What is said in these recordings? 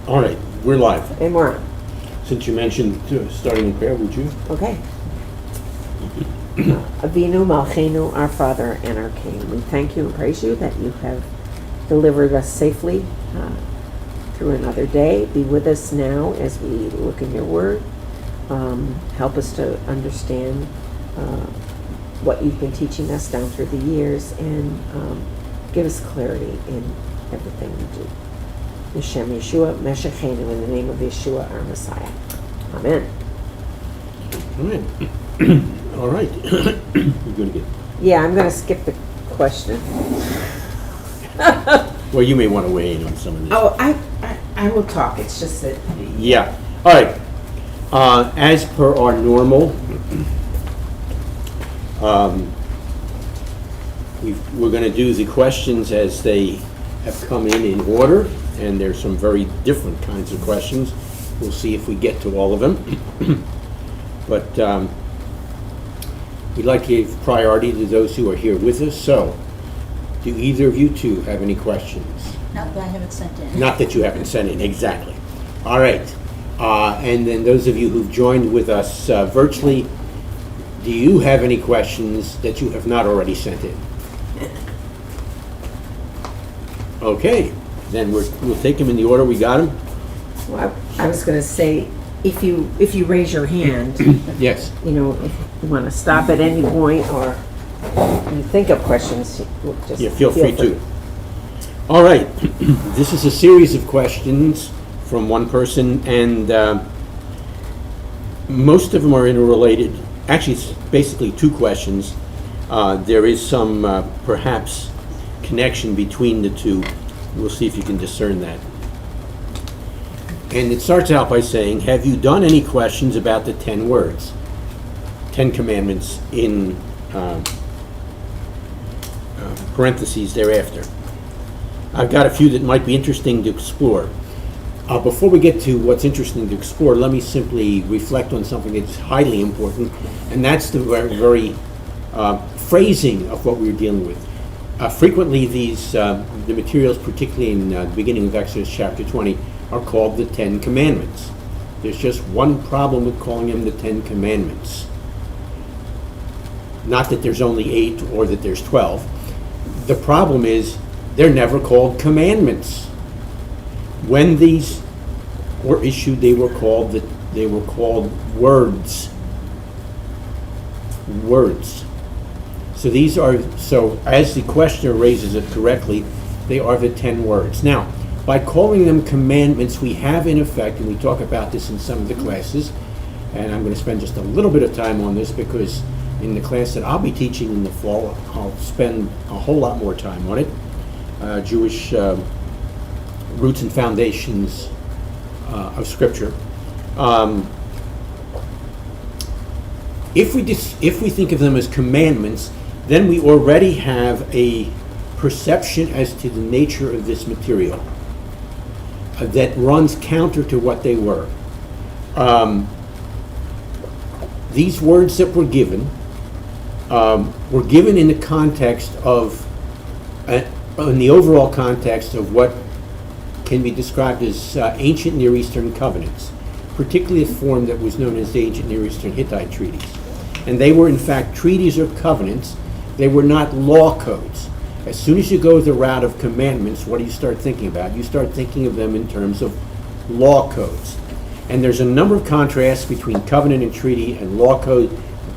All right, we're live. And we're on. Since you mentioned starting in prayer, would you? Okay. Avinu Malchenu, our Father and our King, we thank you and praise you that you have delivered us safely through another day. Be with us now as we look in your word. Help us to understand what you've been teaching us down through the years, and give us clarity in everything we do. Yeshem Yeshua Meshachenu, in the name of Yeshua, our Messiah. Amen. All right. You're going to get... Yeah, I'm going to skip the question. Well, you may want to weigh in on some of this. Oh, I will talk. It's just that... Yeah. All right. As per our normal, we're going to do the questions as they have come in order, and there's some very different kinds of questions. We'll see if we get to all of them. But we'd like to give priority to those who are here with us. So, do either of you two have any questions? Not that I haven't sent in. Not that you haven't sent in, exactly. All right. And then those of you who've joined with us virtually, do you have any questions that you have not already sent in? Okay. Then we'll take them in the order we got them. Well, I was going to say, if you raise your hand, Yes. you know, if you want to stop at any point or you think of questions, just Yeah, feel free to. All right. This is a series of questions from one person, and most of them are interrelated. Actually, it's basically two questions. There is some perhaps connection between the two. We'll see if you can discern that. And it starts out by saying, have you done any questions about the 10 words, 10 commandments in parentheses thereafter? I've got a few that might be interesting to explore. Before we get to what's interesting to explore, let me simply reflect on something that's highly important, and that's the very phrasing of what we're dealing with. Frequently, the materials, particularly in the beginning of Exodus chapter 20, are called the 10 Commandments. There's just one problem with calling them the 10 Commandments. Not that there's only 8 or that there's 12. The problem is they're never called commandments. When these were issued, they were called words. Words. So these are, so as the questioner raises it correctly, they are the 10 words. Now, by calling them commandments, we have in effect, and we talk about this in some of the classes, and I'm going to spend just a little bit of time on this because in the class that I'll be teaching in the fall, I'll spend a whole lot more time on it. Jewish roots and foundations of Scripture. If we think of them as commandments, then we already have a perception as to the nature of this material that runs counter to what they were. These words that were given in the context of, in the overall context of what can be described as ancient Near Eastern covenants, particularly a form that was known as the ancient Near Eastern Hittite treaties. And they were in fact treaties or covenants. They were not law codes. As soon as you go the route of commandments, what do you start thinking about? You start thinking of them in terms of law codes. And there's a number of contrasts between covenant and treaty and law code.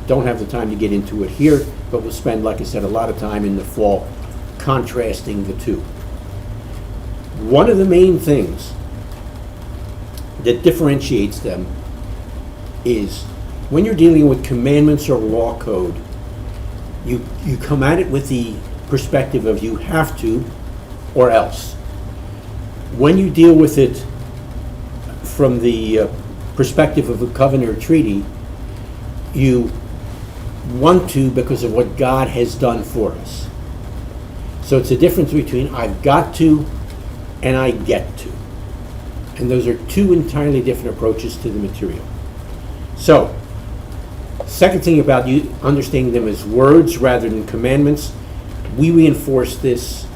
Don't have the time to get into it here, but we'll spend, like I said, a lot of time in the fall contrasting the two. One of the main things that differentiates them is when you're dealing with commandments or law code, you come at it with the perspective of you have to or else. When you deal with it from the perspective of a covenant or treaty, you want to because of what God has done for us. So it's a difference between I've got to and I get to. And those are two entirely different approaches to the material. So, second thing about you understanding them as words rather than commandments, we reinforce this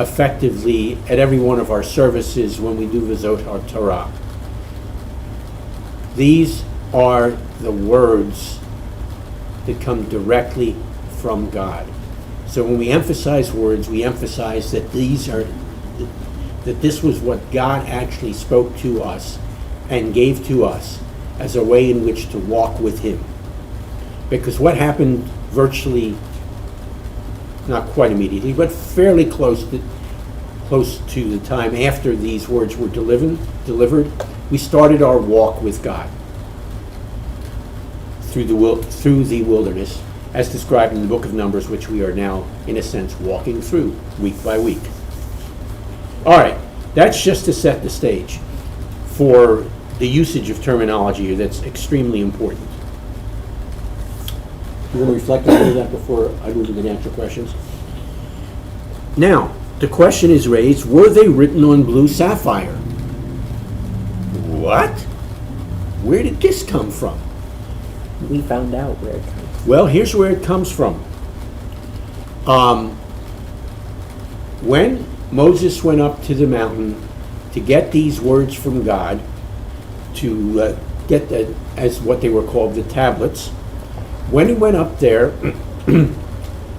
effectively at every one of our services when we do Vizot HaTorah. These are the words that come directly from God. So when we emphasize words, we emphasize that that this was what God actually spoke to us and gave to us as a way in which to walk with Him. Because what happened virtually, not quite immediately, but fairly close to the time after these words were delivered, we started our walk with God through the wilderness, as described in the book of Numbers, which we are now, in a sense, walking through week by week. All right, that's just to set the stage for the usage of terminology here that's extremely important. You want to reflect on any of that before I move to the natural questions? Now, the question is raised, were they written on blue sapphire? What? Where did this come from? We found out where it comes from. Well, here's where it comes from. When Moses went up to the mountain to get these words from God, to get as what they were called, the tablets, when he went up there,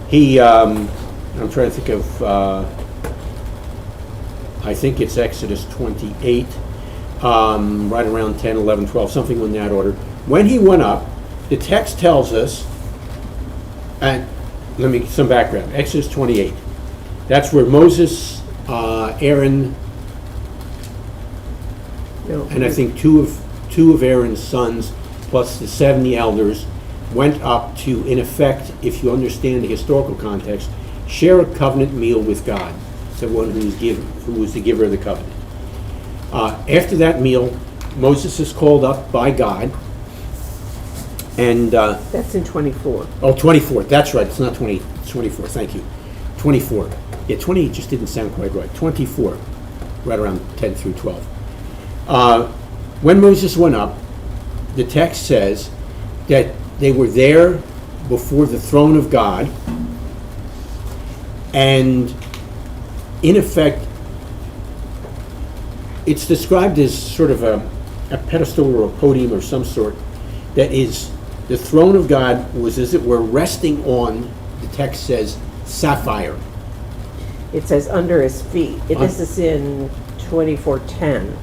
he, I'm trying to think of, I think it's Exodus 28, right around 10, 11, 12, something in that order. When he went up, the text tells us, and some background, Exodus 28. That's where Moses, Aaron, and I think two of Aaron's sons, plus the 70 elders, went up to, in effect, if you understand the historical context, share a covenant meal with God, the one who was the giver of the covenant. After that meal, Moses is called up by God, and That's in 24. Oh, 24. That's right. It's not 20. It's 24. Thank you. 24. Yeah, 20 just didn't sound quite right. 24, right around 10 through 12. When Moses went up, the text says that they were there before the throne of God, and in effect, it's described as sort of a pedestal or a podium or some sort that is, the throne of God was, as it were, resting on, the text says, sapphire. It says under his feet. This is in 24:10.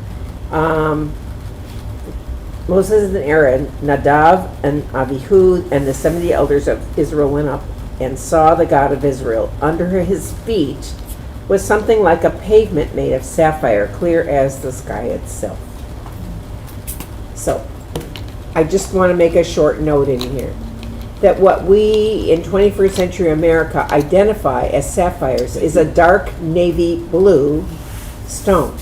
Moses and Aaron, Nadav and Abihu, and the 70 elders of Israel went up and saw the God of Israel. Under his feet was something like a pavement made of sapphire, clear as the sky itself. So, I just want to make a short note in here that what we in 21st century America identify as sapphires is a dark navy blue stone.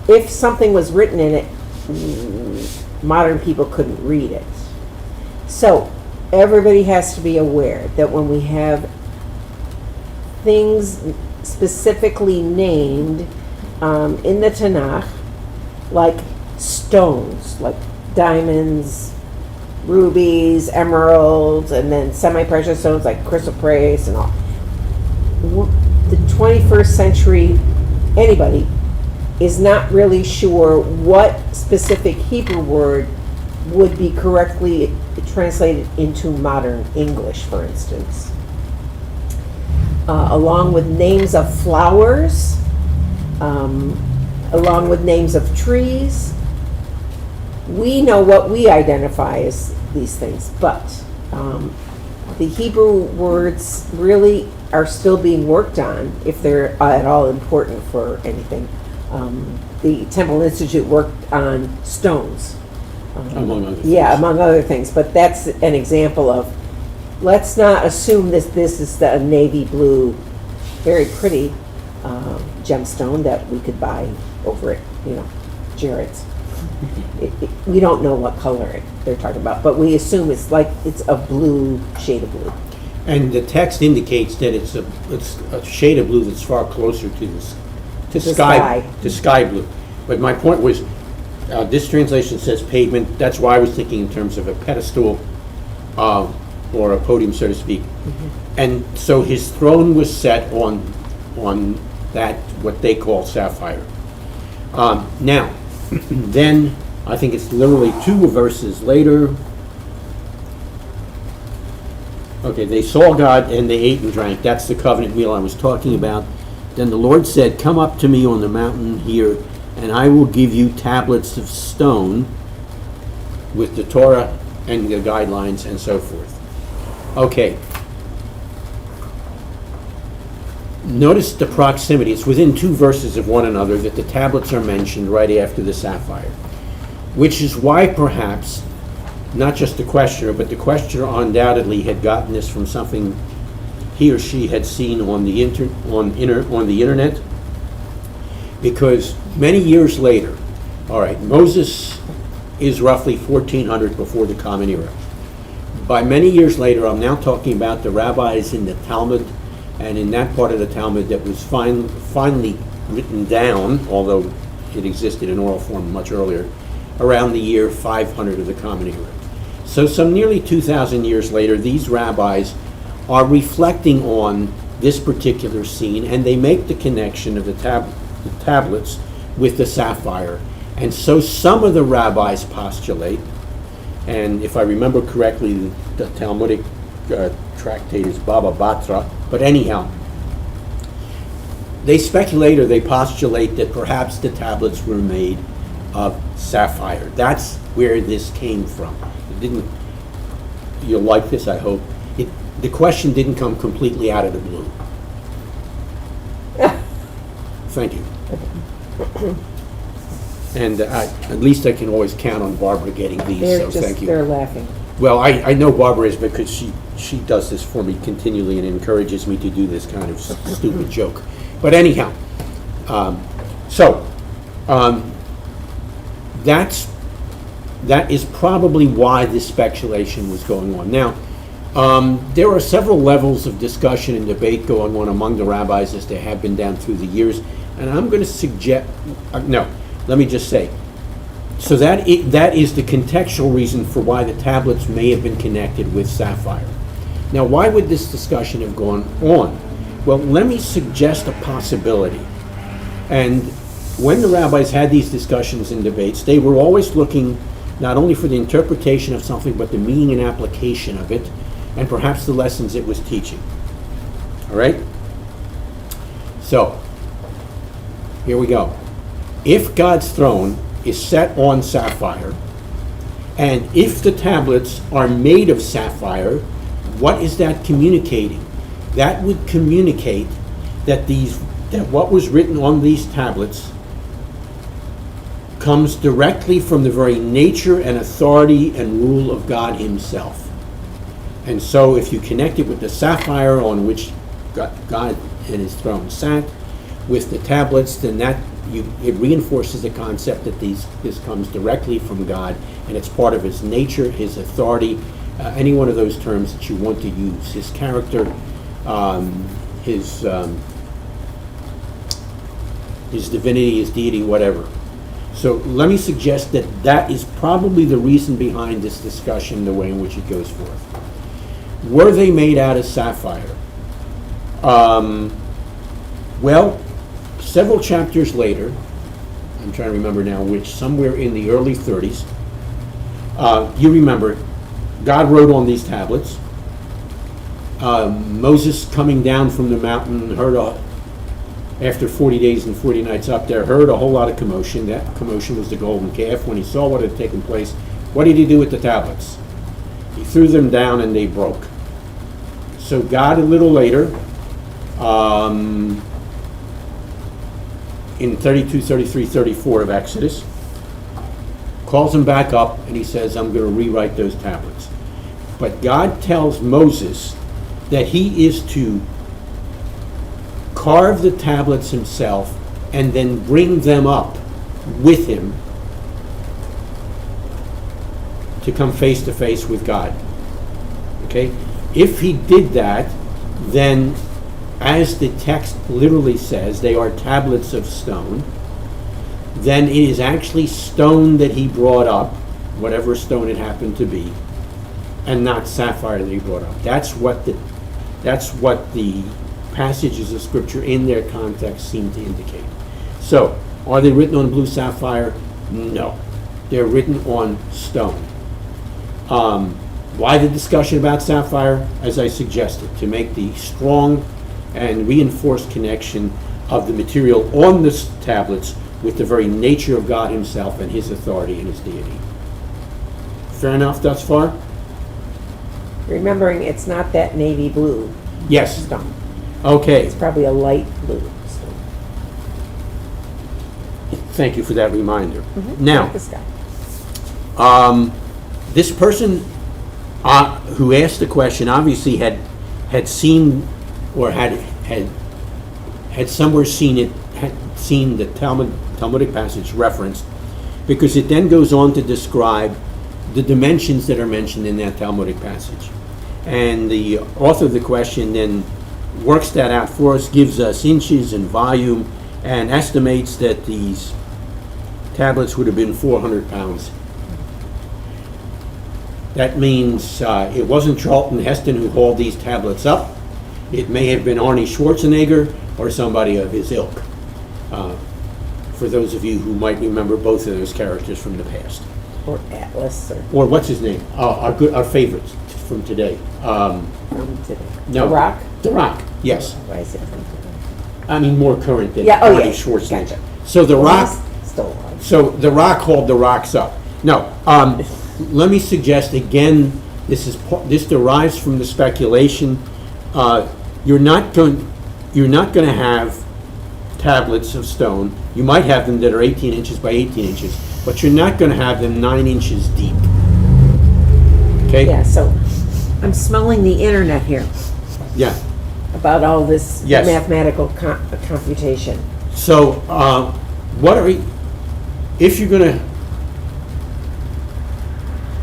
If something was written in it, modern people couldn't read it. So everybody has to be aware that when we have things specifically named in the Tanakh, like stones, like diamonds, rubies, emeralds, and then semi-precious stones like chrysoprase and all. The 21st century, anybody is not really sure what specific Hebrew word would be correctly translated into modern English, for instance. Along with names of flowers, along with names of trees, we know what we identify as these things, but the Hebrew words really are still being worked on, if they're at all important for anything. The Temple Institute worked on stones. Among other things. Yeah, among other things, but that's an example of, let's not assume this is the navy blue, very pretty gemstone that we could buy over at, Jared's. We don't know what color they're talking about, but we assume it's a blue, shade of blue. And the text indicates that it's a shade of blue that's far closer to sky blue. But my point was, this translation says pavement. That's why I was thinking in terms of a pedestal or a podium, so to speak. Mm-hmm. And so his throne was set on on that, what they call sapphire. Now, then, I think it's literally 2 verses later. Okay, they saw God and they ate and drank. That's the covenant meal I was talking about. Then the Lord said, "Come up to me on the mountain here, and I will give you tablets of stone with the Torah and the guidelines and so forth." Okay. Notice the proximity. It's within 2 verses of one another that the tablets are mentioned right after the sapphire, which is why perhaps not just the questioner, but the questioner undoubtedly had gotten this from something he or she had seen on the internet, because many years later, all right, Moses is roughly 1400 before the Common Era. By many years later, I'm now talking about the rabbis in the Talmud, and in that part of the Talmud that was finally written down, although it existed in oral form much earlier, around the year 500 of the Common Era. So some nearly 2,000 years later, these rabbis are reflecting on this particular scene, and they make the connection of the tablets with the sapphire. And so some of the rabbis postulate, and if I remember correctly, the Talmudic tractate is Baba Batra, but anyhow, they speculate or they postulate that perhaps the tablets were made of sapphire. That's where this came from. You'll like this, I hope. The question didn't come completely out of the blue. Thank you. And at least I can always count on Barbara getting these, so thank you. They're laughing. Well, I know Barbara is, because she does this for me continually and encourages me to do this kind of stupid joke. But anyhow, that is probably why this speculation was going on. Now, there are several levels of discussion and debate going on among the rabbis, as there have been down through the years, and I'm going to suggest, let me just say, so that is the contextual reason for why the tablets may have been connected with sapphire. Now, why would this discussion have gone on? Well, let me suggest a possibility. And when the rabbis had these discussions and debates, they were always looking not only for the interpretation of something, but the meaning and application of it, and perhaps the lessons it was teaching. All right? So, here we go. If God's throne is set on sapphire, and if the tablets are made of sapphire, what is that communicating? That would communicate that what was written on these tablets comes directly from the very nature and authority and rule of God Himself. And so if you connect it with the sapphire on which God and His throne sat, with the tablets, then it reinforces the concept that this comes directly from God, and it's part of His nature, His authority, any one of those terms that you want to use, His character, His divinity, His deity, whatever. So let me suggest that is probably the reason behind this discussion, the way in which it goes forth. Were they made out of sapphire? Well, several chapters later, I'm trying to remember now which, somewhere in the early 30s, you remember, God wrote on these tablets. Moses, coming down from the mountain, after 40 days and 40 nights up there, heard a whole lot of commotion. That commotion was the golden calf. When he saw what had taken place, what did he do with the tablets? He threw them down and they broke. So God, a little later, in 32, 33, 34 of Exodus, calls him back up and he says, I'm going to rewrite those tablets. But God tells Moses that he is to carve the tablets himself and then bring them up with him to come face to face with God. Okay? If he did that, then, as the text literally says, they are tablets of stone, then it is actually stone that he brought up, whatever stone it happened to be, and not sapphire that he brought up. That's what the passages of Scripture in their context seem to indicate. So, are they written on blue sapphire? No. They're written on stone. Why the discussion about sapphire? As I suggested, to make the strong and reinforced connection of the material on the tablets with the very nature of God himself and his authority and his deity. Fair enough thus far? Remembering it's not that navy blue Yes. stone. Okay. It's probably a light blue stone. Thank you for that reminder. Mm-hmm. Now, Like this guy. this person who asked the question obviously had seen or had somewhere seen the Talmudic passage referenced, because it then goes on to describe the dimensions that are mentioned in that Talmudic passage. And the author of the question then works that out for us, gives us inches and volume, and estimates that these tablets would have been 400 pounds. That means it wasn't Charlton Heston who hauled these tablets up. It may have been Arnie Schwarzenegger or somebody of his ilk. For those of you who might remember both of those characters from the past. Or Atlas, Or what's his name? Our favorite from today. from today. No. The Rock? The Rock, yes. Why is it from today? I mean, more current than Yeah, oh, Arnie yeah. Schwarzenegger. Gotcha. So The Rock. He's still alive. So The Rock hauled the rocks up. No, let me suggest again. This derives from the speculation. You're not going to have tablets of stone. You might have them that are 18 inches by 18 inches, but you're not going to have them 9 inches deep. Okay. Yeah, so I'm smelling the internet here Yeah. about all this Yes. mathematical computation. So,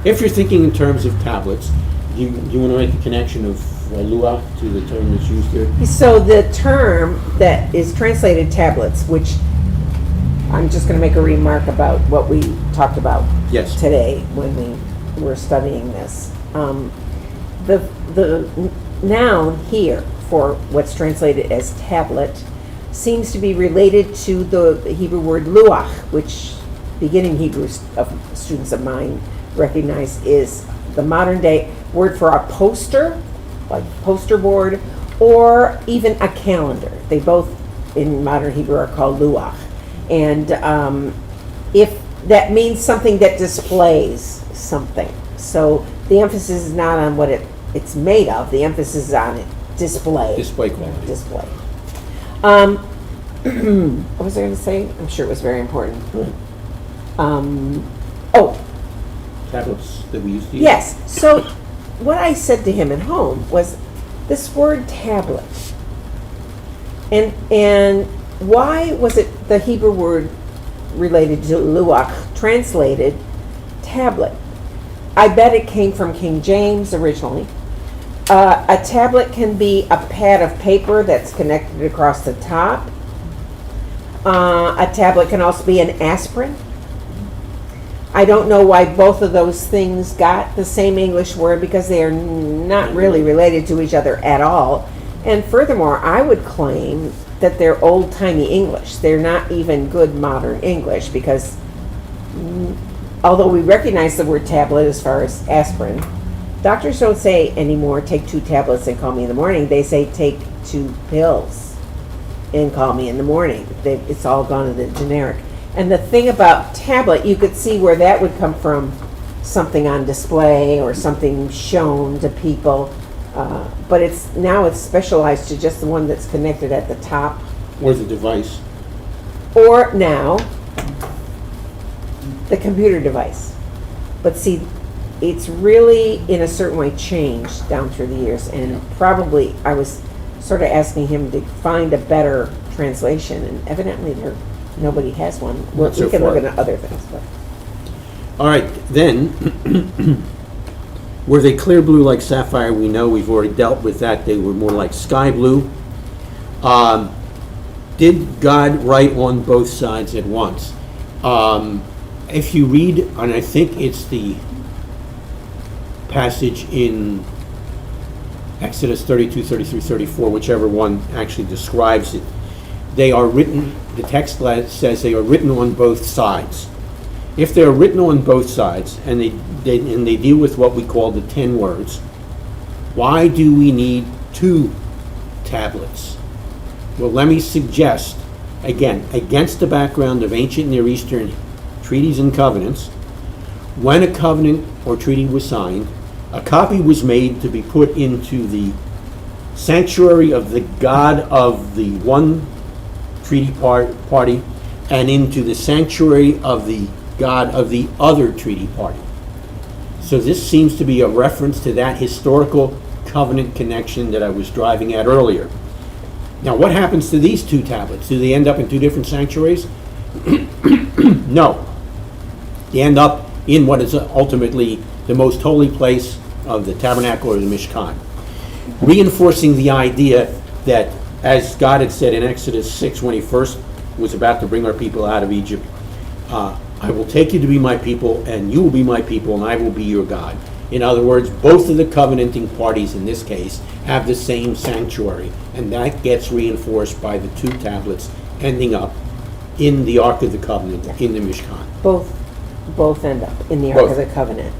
if you're thinking in terms of tablets, do you want to make a connection of luach to the term that's used here? So the term that is translated tablets, which I'm just going to make a remark about what we talked about Yes. today when we were studying this. The noun here for what's translated as tablet seems to be related to the Hebrew word luach, which beginning Hebrew students of mine recognize is the modern day word for a poster, like poster board, or even a calendar. They both in modern Hebrew are called luach. And if that means something that displays something. So the emphasis is not on what it's made of, the emphasis is on it display. Display quality. Display. What was I going to say? I'm sure it was very important. Tablets that we used to use? Yes. So what I said to him at home was this word tablet. And why was it the Hebrew word related to luach translated tablet? I bet it came from King James originally. A tablet can be a pad of paper that's connected across the top. A tablet can also be an aspirin. I don't know why both of those things got the same English word, because they are not really related to each other at all. And furthermore, I would claim that they're old-timey English. They're not even good modern English, because although we recognize the word tablet as far as aspirin, doctors don't say anymore, take 2 tablets and call me in the morning. They say, take 2 pills and call me in the morning. It's all gone to the generic. And the thing about tablet, you could see where that would come from, something on display or something shown to people. But it's specialized to just the one that's connected at the top. Or the device. Or now, the computer device. But see, it's really, in a certain way, changed down through the years. And probably I was sort of asking him to find a better translation, and evidently nobody has one. Not so We can far. look at other things. But. All right, then, were they clear blue like sapphire? We know we've already dealt with that. They were more like sky blue. Did God write on both sides at once? If you read, and I think it's the passage in Exodus 32, 33, 34, whichever one actually describes it. They are written, the text says they are written on both sides. If they are written on both sides, and they deal with what we call the 10 words, why do we need 2 tablets? Well, let me suggest, again, against the background of ancient Near Eastern treaties and covenants, when a covenant or treaty was signed, a copy was made to be put into the sanctuary of the God of the one treaty party and into the sanctuary of the God of the other treaty party. So this seems to be a reference to that historical covenant connection that I was driving at earlier. Now, what happens to these 2 tablets? Do they end up in 2 different sanctuaries? No. They end up in what is ultimately the most holy place of the tabernacle or the Mishkan, reinforcing the idea that, as God had said in Exodus 6 when he first was about to bring our people out of Egypt, I will take you to be my people, and you will be my people, and I will be your God. In other words, both of the covenanting parties in this case have the same sanctuary, and that gets reinforced by the 2 tablets ending up in the Ark of the Covenant, in the Mishkan. Both end up in the Ark of the Covenant.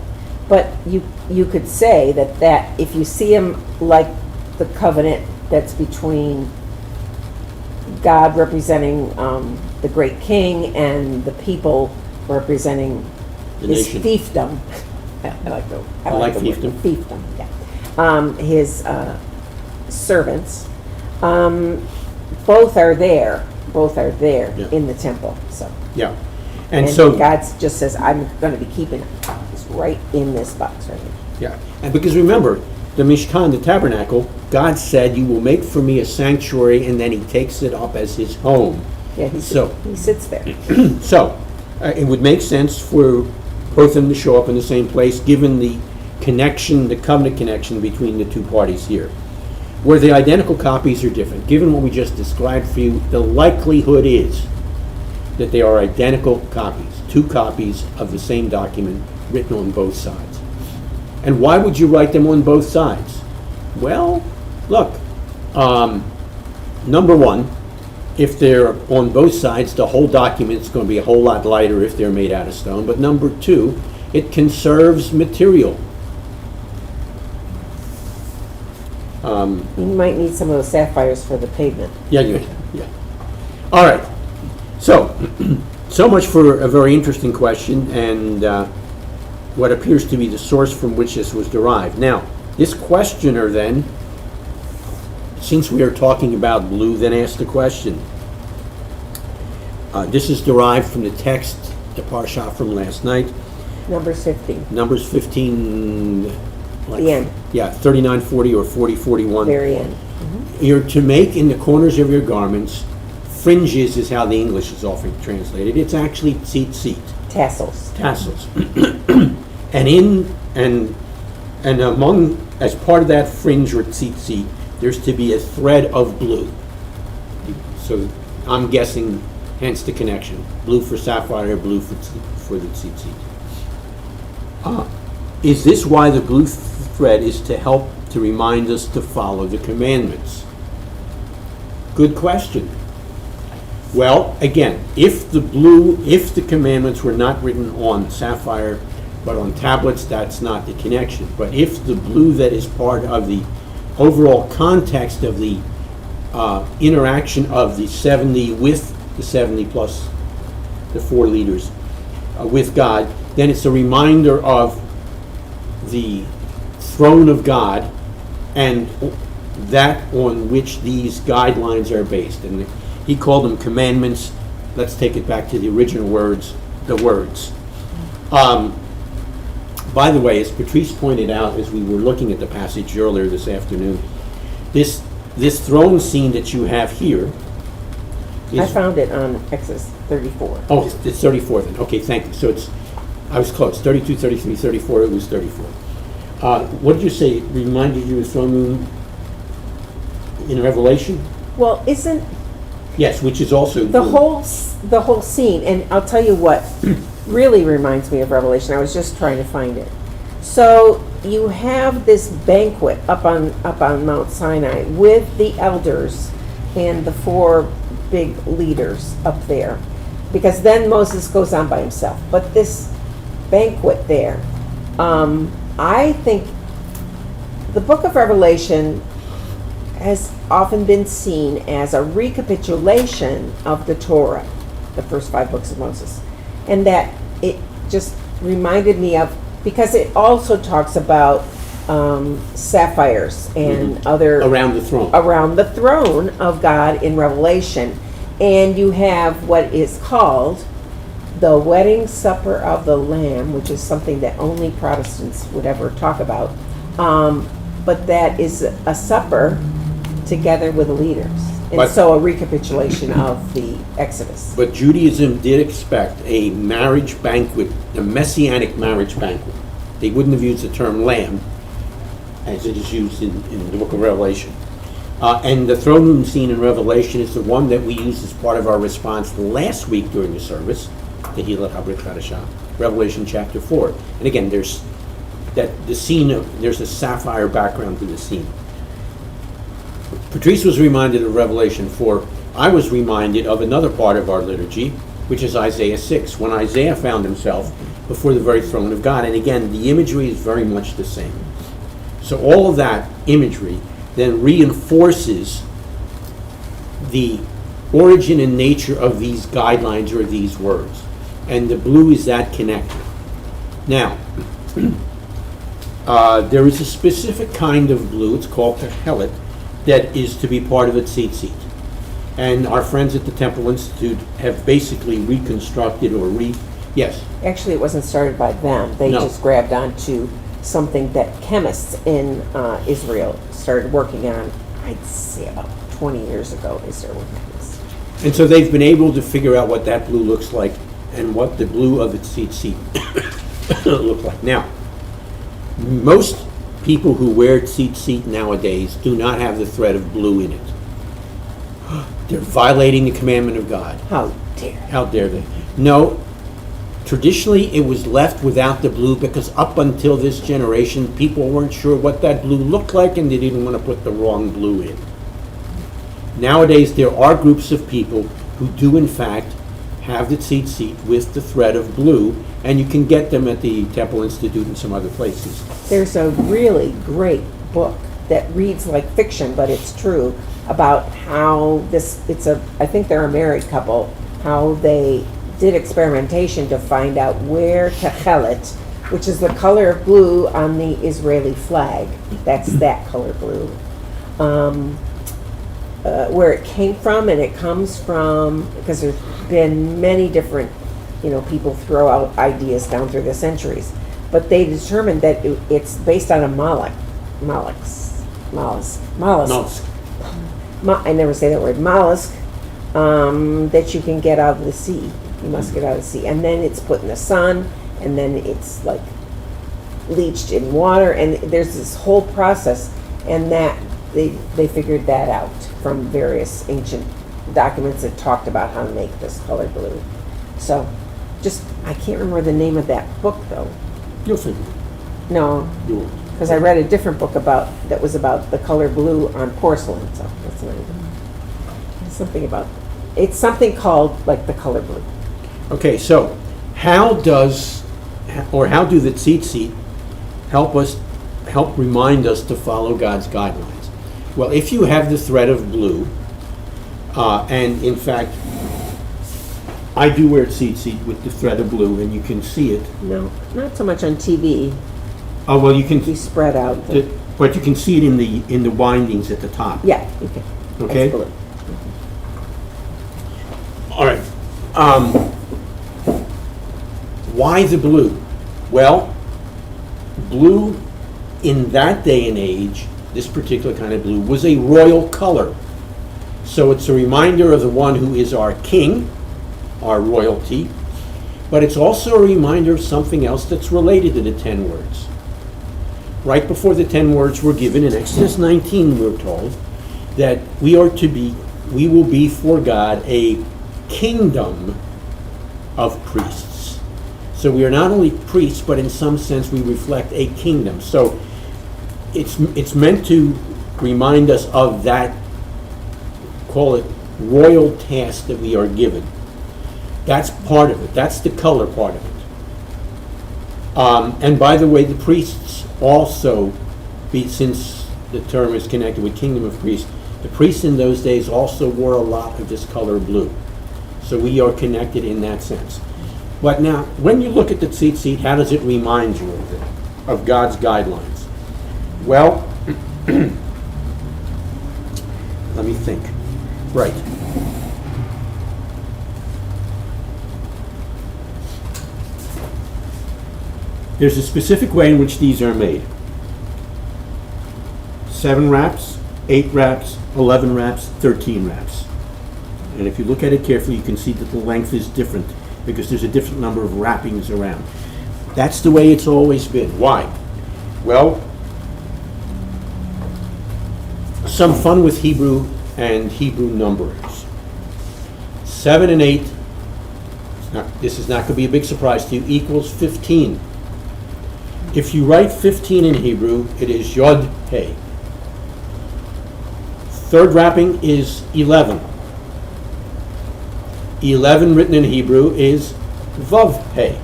But you could say that if you see them like the covenant that's between God representing the great king and the people representing his fiefdom. I like the fiefdom. Fiefdom, yeah. His servants. Both are there. In the temple. So. Yeah. And so God just says, I'm going to be keeping this right in this box right here. Yeah. And because remember, the Mishkan, the tabernacle, God said, you will make for me a sanctuary, and then he takes it up as his home. Yeah, he sits there. So, it would make sense for both of them to show up in the same place, given the connection, the covenant connection between the 2 parties here. Where the identical copies are different, given what we just described for you, the likelihood is that they are identical copies, 2 copies of the same document written on both sides. And why would you write them on both sides? Well, look, number one, if they're on both sides, the whole document's going to be a whole lot lighter if they're made out of stone. But number 2, it conserves material. You might need some of those sapphires for the pavement. Yeah. All right. So much for a very interesting question and what appears to be the source from which this was derived. Now, this questioner then, since we are talking about blue, then asked the question. This is derived from the text, the parsha from last night. Numbers 15. Numbers 15. The end. Yeah, 39, 40, or 40, 41. Very end. Mm-hmm. You're to make in the corners of your garments, fringes is how the English is often translated. It's actually tzitzit. Tassels. And among, as part of that fringe or tzitzit, there's to be a thread of blue. So I'm guessing, hence the connection. Blue for sapphire, blue for the tzitzit. Is this why the blue thread is to help to remind us to follow the commandments? Good question. Well, again, if the commandments were not written on sapphire, but on tablets, that's not the connection. But if the blue that is part of the overall context of the interaction of the 70 with the 70 plus the 4 leaders with God, then it's a reminder of the throne of God and that on which these guidelines are based. And he called them commandments. Let's take it back to the original words, the words. By the way, as Patrice pointed out as we were looking at the passage earlier this afternoon, this throne scene that you have here I found it on Exodus 34. Oh, it's 34 then. Okay, thank you. So I was close. 32, 33, 34, it was 34. What did you say? It reminded you of the throne room in Revelation? Well, isn't... Yes, which is also... The whole scene, and I'll tell you what really reminds me of Revelation. I was just trying to find it. So you have this banquet up on Mount Sinai with the elders and the 4 big leaders up there, because then Moses goes on by himself. But this banquet there, I think the book of Revelation has often been seen as a recapitulation of the Torah, the first 5 books of Moses, and that it just reminded me of, because it also talks about sapphires and other Around the throne of God in Revelation, and you have what is called the wedding supper of the Lamb, which is something that only Protestants would ever talk about, but that is a supper together with the leaders, and so a recapitulation of the Exodus. But Judaism did expect a marriage banquet, a messianic marriage banquet. They wouldn't have used the term lamb, as it is used in the book of Revelation. And the throne room scene in Revelation is the one that we used as part of our response last week during the service, Tehillah Habrit Chadashah, Revelation chapter 4. And again, there's a sapphire background to the scene. Patrice was reminded of Revelation 4. I was reminded of another part of our liturgy, which is Isaiah 6, when Isaiah found himself before the very throne of God. And again, the imagery is very much the same. So all of that imagery then reinforces the origin and nature of these guidelines or these words. And the blue is that connector. Now, there is a specific kind of blue, it's called Techelet, that is to be part of a tzitzit. And our friends at the Temple Institute have basically reconstructed yes. Actually, it wasn't started by them. They just grabbed onto something that chemists in Israel started working on, I'd say about 20 years ago. They started working on this. And so they've been able to figure out what that blue looks like and what the blue of the tzitzit look like. Now, most people who wear tzitzit nowadays do not have the thread of blue in it. They're violating the commandment of God. How dare they? How dare they? No, traditionally it was left without the blue because up until this generation, people weren't sure what that blue looked like and they didn't want to put the wrong blue in. Nowadays, there are groups of people who do in fact have the tzitzit with the thread of blue, and you can get them at the Temple Institute and some other places. There's a really great book that reads like fiction, but it's true, about how I think they're a married couple, how they did experimentation to find out where Techelet, which is the color of blue on the Israeli flag, that's that color blue, where it came from, and it comes from, because there's been many different, people throw out ideas down through the centuries, but they determined that it's based on a mollusk. I never say that word, mollusk, that you can get out of the sea. You must get out of the sea. And then it's put in the sun, and then it's like bleached in water, and there's this whole process, and that they figured that out from various ancient documents that talked about how to make this color blue. So, I can't remember the name of that book, though. You'll figure it. No. You won't. Because I read a different book that was about the color blue on porcelain, so that's not even. It's something called like the color blue. Okay, so how do the tzitzit help remind us to follow God's guidelines? Well, if you have the thread of blue, and in fact, I do wear tzitzit with the thread of blue, and you can see it. No, not so much on TV. Oh well, you can. You spread out. But you can see it in the windings at the top. Yeah. Okay. Okay. That's blue. All right. Why the blue? Well, blue in that day and age, this particular kind of blue, was a royal color. So it's a reminder of the one who is our king, our royalty, but it's also a reminder of something else that's related to the 10 words. Right before the 10 words were given in Exodus 19, we're told that we will be for God a kingdom of priests. So we are not only priests, but in some sense we reflect a kingdom. So it's meant to remind us of that, call it royal task that we are given. That's part of it. That's the color part of it. And by the way, the priests also, since the term is connected with kingdom of priests, the priests in those days also wore a lot of this color blue. So we are connected in that sense. But now, when you look at the tzitzit, how does it remind you of it, of God's guidelines? Well, let me think. Right. There's a specific way in which these are made. 7 wraps, 8 wraps, 11 wraps, 13 wraps. And if you look at it carefully, you can see that the length is different because there's a different number of wrappings around. That's the way it's always been. Why? Well, some fun with Hebrew and Hebrew numbers. 7 and 8, this is not going to be a big surprise to you, equals 15. If you write 15 in Hebrew, it is Yod He. Third wrapping is 11. 11 written in Hebrew is Vav He.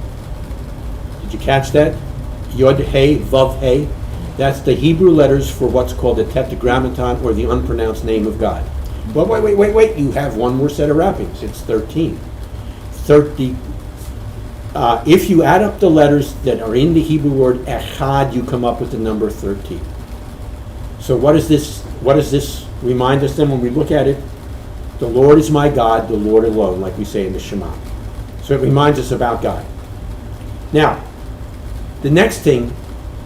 Did you catch that? Yod He, Vav He. That's the Hebrew letters for what's called the Tetragrammaton, or the unpronounced name of God. Well, wait. You have one more set of wrappings. It's 13. 30. If you add up the letters that are in the Hebrew word echad, you come up with the number 13. So what does this remind us then when we look at it? The Lord is my God, the Lord alone, like we say in the Shema. So it reminds us about God. Now, the next thing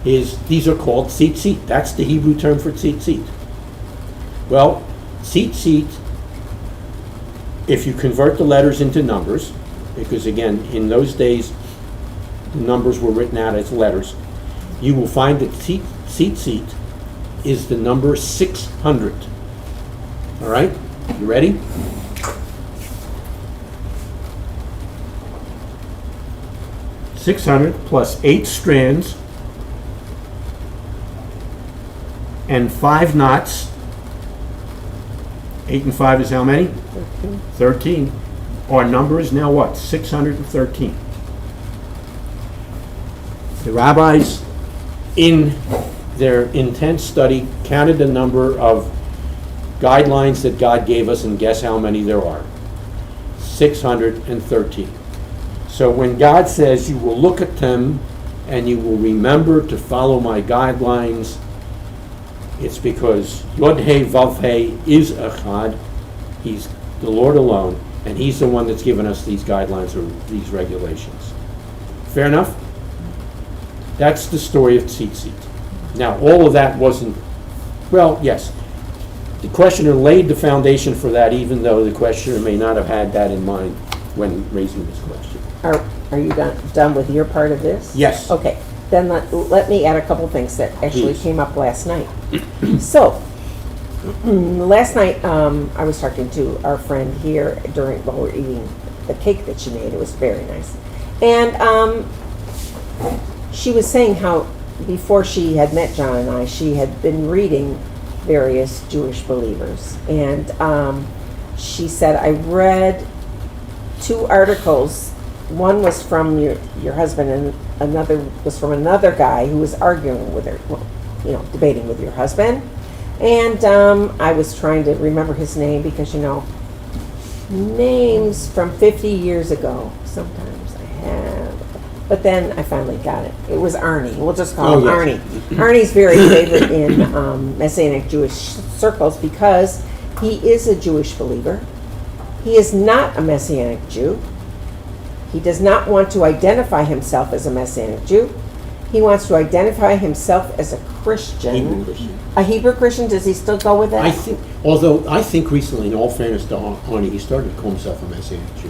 is these are called tzitzit. That's the Hebrew term for tzitzit. Well, tzitzit, if you convert the letters into numbers, because again, in those days, the numbers were written out as letters, you will find that tzitzit is the number 600. All right? You ready? (600) plus 8 strands and 5 knots. 8 and 5 is how many? 13. Our number is now what? 613. The rabbis, in their intense study, counted the number of guidelines that God gave us, and guess how many there are? 613. So when God says you will look at them and you will remember to follow my guidelines, it's because Yod He Vav He is Echad. He's the Lord alone, and He's the one that's given us these guidelines or these regulations. Fair enough? That's the story of tzitzit. Now, all of that wasn't, well, yes. The questioner laid the foundation for that, even though the questioner may not have had that in mind when raising this question. Are you done with your part of this? Yes. Okay, then let me add a couple things that actually Please. came up last night. So, last night I was talking to our friend here while we were eating the cake that she made. It was very nice. And she was saying how before she had met John and I, she had been reading various Jewish believers. And she said, I read 2 articles. One was from your husband, and another was from another guy who was arguing with her, debating with your husband. And I was trying to remember his name because, names from 50 years ago, sometimes I have. But then I finally got it. It was Arnie. We'll just call him yes. Arnie. Arnie's very favorite in Messianic Jewish circles because he is a Jewish believer. He is not a Messianic Jew. He does not want to identify himself as a Messianic Jew. He wants to identify himself as a Christian. Hebrew Christian. A Hebrew Christian? Does he still go with that? I think recently, in all fairness to Arnie, he started to call himself a Messianic Jew.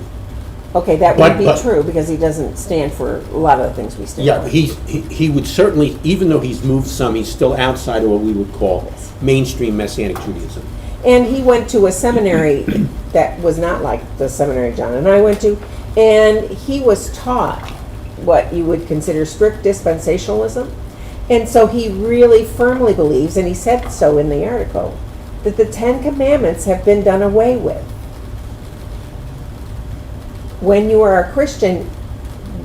Okay, that would be true because he doesn't stand for a lot of the things we stand for. Yeah, he would certainly, even though he's moved some, he's still outside of what we would call mainstream Messianic Judaism. And he went to a seminary that was not like the seminary John and I went to, and he was taught what you would consider strict dispensationalism. And so he really firmly believes, and he said so in the article, that the 10 Commandments have been done away with. When you are a Christian,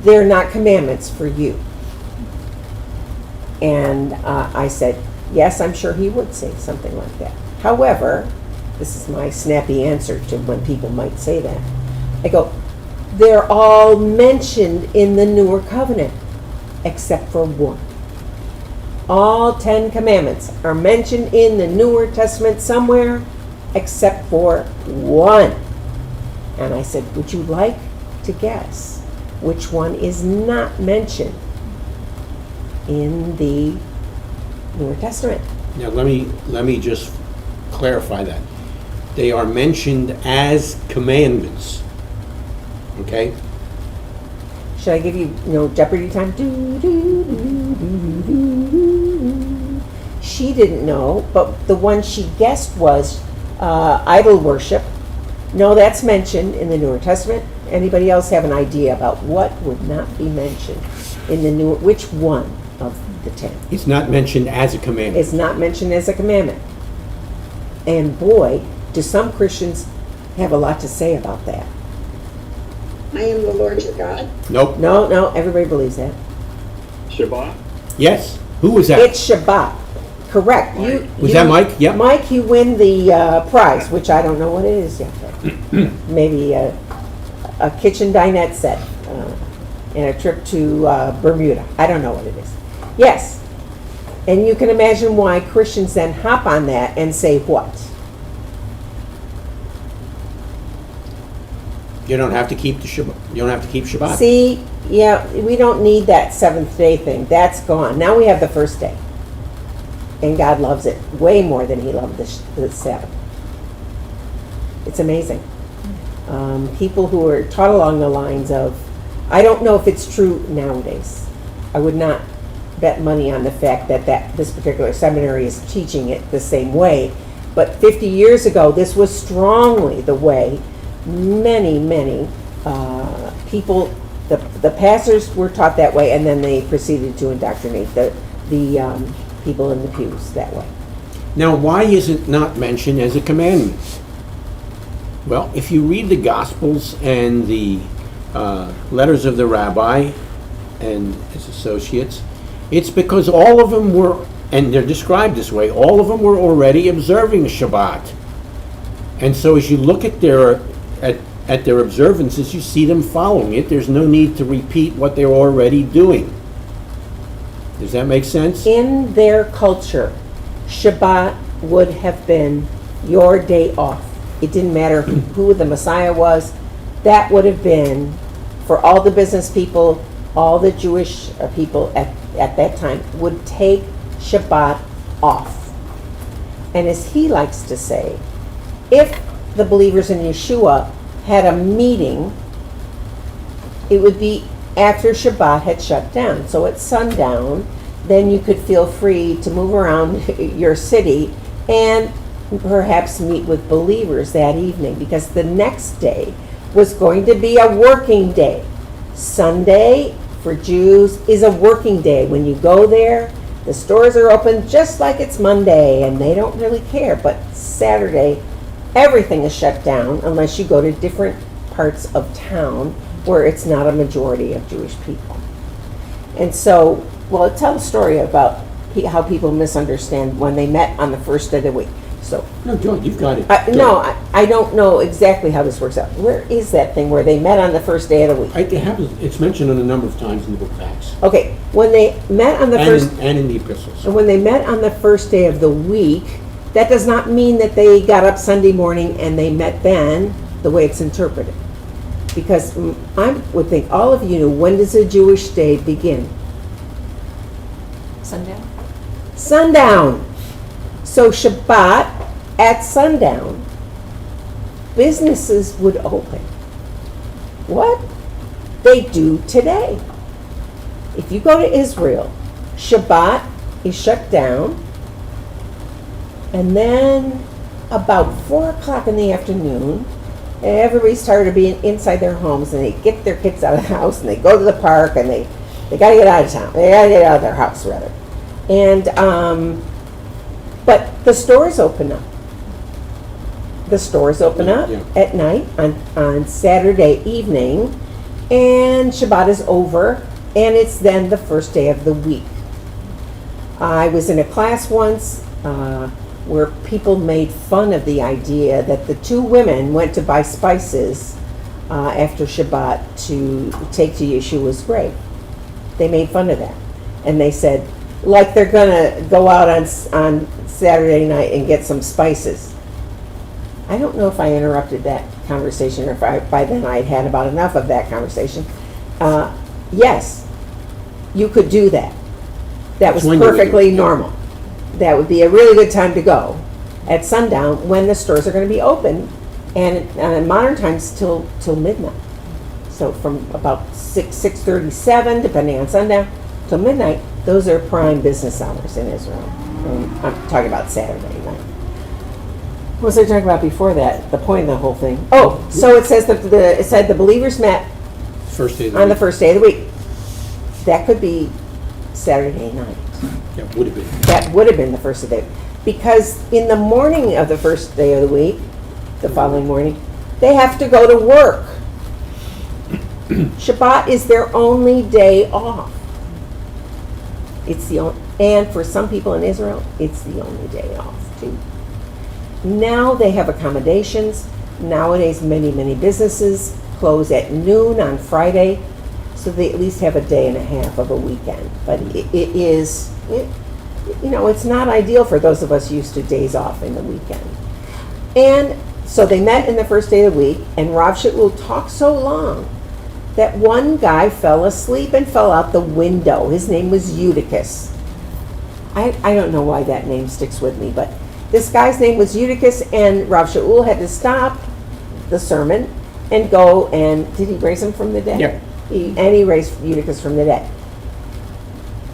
they're not commandments for you. And I said, yes, I'm sure he would say something like that. However, this is my snappy answer to when people might say that. I go, they're all mentioned in the newer covenant, except for one. All 10 commandments are mentioned in the Newer Testament somewhere, except for one. And I said, would you like to guess which one is not mentioned in the Newer Testament? Now, let me just clarify that. They are mentioned as commandments. Okay? Should I give you, Jeopardy time? She didn't know, but the one she guessed was idol worship. No, that's mentioned in the Newer Testament. Anybody else have an idea about what would not be mentioned in the Newer? Which one of the 10? It's not mentioned as a commandment. It's not mentioned as a commandment. And boy, do some Christians have a lot to say about that. I am the Lord your God. Nope. No, everybody believes that. Shabbat? Yes. Who was that? It's Shabbat. Correct. Was that Mike? Yep. Mike, you win the prize, which I don't know what it is yet. But maybe a kitchen dinette set and a trip to Bermuda. I don't know what it is. Yes. And you can imagine why Christians then hop on that and say what? You don't have to keep the Shabbat. You don't have to keep Shabbat. See, yeah, we don't need that seventh day thing. That's gone. Now we have the first day. And God loves it way more than he loved the Sabbath. It's amazing. People who are taught along the lines of, I don't know if it's true nowadays. I would not bet money on the fact that this particular seminary is teaching it the same way. But 50 years ago, this was strongly the way many people, the pastors were taught that way, and then they proceeded to indoctrinate the people in the pews that way. Now, why is it not mentioned as a commandment? Well, if you read the Gospels and the letters of the rabbi and his associates, it's because all of them were, and they're described this way, all of them were already observing Shabbat. And so as you look at their observances, you see them following it. There's no need to repeat what they're already doing. Does that make sense? In their culture, Shabbat would have been your day off. It didn't matter who the Messiah was. That would have been, for all the business people, all the Jewish people at that time, would take Shabbat off. And as he likes to say, if the believers in Yeshua had a meeting, it would be after Shabbat had shut down. So at sundown, then you could feel free to move around your city and perhaps meet with believers that evening, because the next day was going to be a working day. Sunday for Jews is a working day. When you go there, the stores are open just like it's Monday, and they don't really care. But Saturday, everything is shut down unless you go to different parts of town where it's not a majority of Jewish people. And so, well, tell a story about how people misunderstand when they met on the first day of the week. So, No, John, you've got it. I don't know exactly how this works out. Where is that thing where they met on the first day of the week? It's mentioned a number of times in the book of Acts. Okay, when they met on the first, And in the epistles. and when they met on the first day of the week, that does not mean that they got up Sunday morning and they met then, the way it's interpreted. Because I would think all of you know, when does a Jewish day begin? Sundown? Sundown. So Shabbat at sundown, businesses would open. What? They do today. If you go to Israel, Shabbat is shut down, and then about 4 o'clock in the afternoon, everybody's tired of being inside their homes, and they get their kids out of the house, and they go to the park, and they got to get out of town. They got to get out of their house, rather. And, but the stores open up. The stores open up Yeah. at night on Saturday evening, and Shabbat is over, and it's then the first day of the week. I was in a class once where people made fun of the idea that the two women went to buy spices after Shabbat to take to Yeshua's grave. They made fun of that. And they said, like they're going to go out on Saturday night and get some spices. I don't know if I interrupted that conversation or if by then I had about enough of that conversation. Yes, you could do that. That was When you would do it, perfectly yeah. normal. That would be a really good time to go at sundown when the stores are going to be open, and in modern times till midnight. So from about 6:37, depending on sundown, till midnight, those are prime business hours in Israel. And I'm talking about Saturday night. What was I talking about before that? The point of the whole thing. Oh, so it says that it said the believers met First day of the on the week. first day of the week. That could be Saturday night. That would have been. That would have been the first of the day. Because in the morning of the first day of the week, the following morning, they have to go to work. Shabbat is their only day off. It's the only, and for some people in Israel, it's the only day off too. Now they have accommodations. Nowadays, many businesses close at noon on Friday, so they at least have a day and a half of a weekend. But it's not ideal for those of us used to days off in the weekend. And so they met in the first day of the week, and Rav Shaul talked so long that one guy fell asleep and fell out the window. His name was Eutychus. I don't know why that name sticks with me, but this guy's name was Eutychus, and Rav Shaul had to stop the sermon and go and, did he raise him from the dead? Yeah. He raised Eutychus from the dead.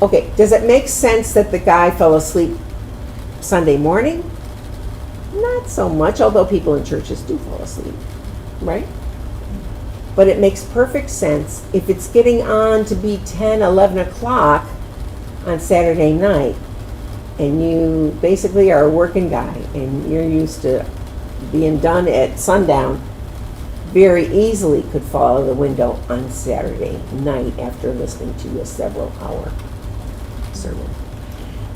Okay, does it make sense that the guy fell asleep Sunday morning? Not so much, although people in churches do fall asleep, right? But it makes perfect sense if it's getting on to be 10, 11 o'clock on Saturday night, and you basically are a working guy, and you're used to being done at sundown, very easily could fall out of the window on Saturday night after listening to a several-hour sermon.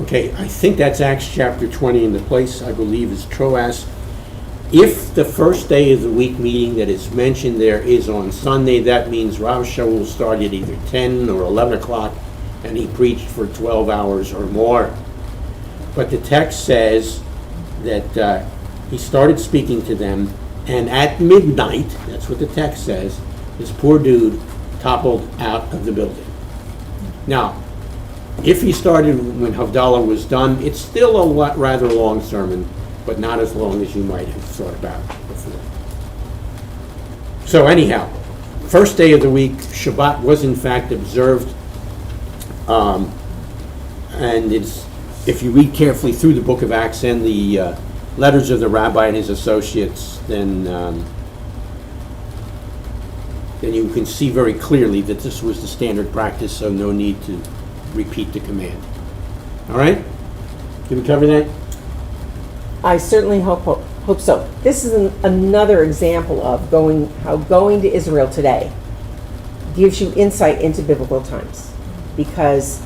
Okay, I think that's Acts chapter 20, and the place, I believe, is Troas. If the first day of the week meeting that is mentioned there is on Sunday, that means Rav Shaul started either 10 or 11 o'clock, and he preached for 12 hours or more. But the text says that he started speaking to them, and at midnight, that's what the text says, this poor dude toppled out of the building. Now, if he started when Havdalah was done, it's still a rather long sermon, but not as long as you might have thought about before. So anyhow, first day of the week, Shabbat was in fact observed, and it's, if you read carefully through the book of Acts and the letters of the rabbi and his associates, then you can see very clearly that this was the standard practice, so no need to repeat the command. All right? Did we cover that? I certainly hope so. This is another example of how going to Israel today gives you insight into biblical times, because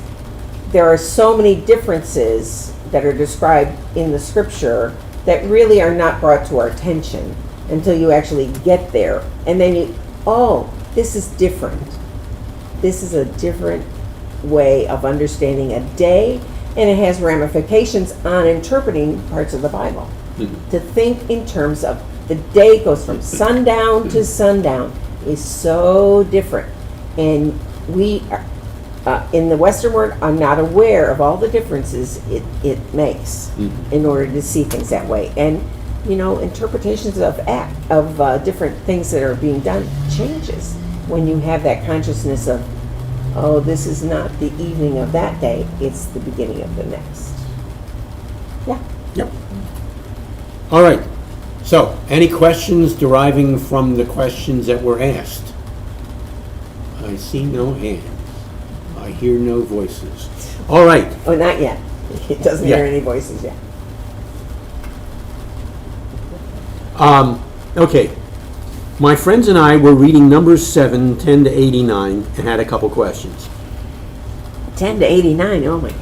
there are so many differences that are described in the scripture that really are not brought to our attention until you actually get there. And then this is different. This is a different way of understanding a day, and it has ramifications on interpreting parts of the Bible. Mm-hmm. To think in terms of the day goes from sundown to sundown is so different. And we are, in the Western world, I'm not aware of all the differences it makes in order to see things that way. And, interpretations of different things that are being done changes when you have that consciousness of, this is not the evening of that day, it's the beginning of the next. Yeah. Yep. All right. So, any questions deriving from the questions that were asked? I see no hands. I hear no voices. All right. Oh, not yet. He doesn't Yeah. hear any voices yet. Okay. My friends and I were reading Numbers 7, 10 to 89, and had a couple questions. 10 to 89, oh my gosh.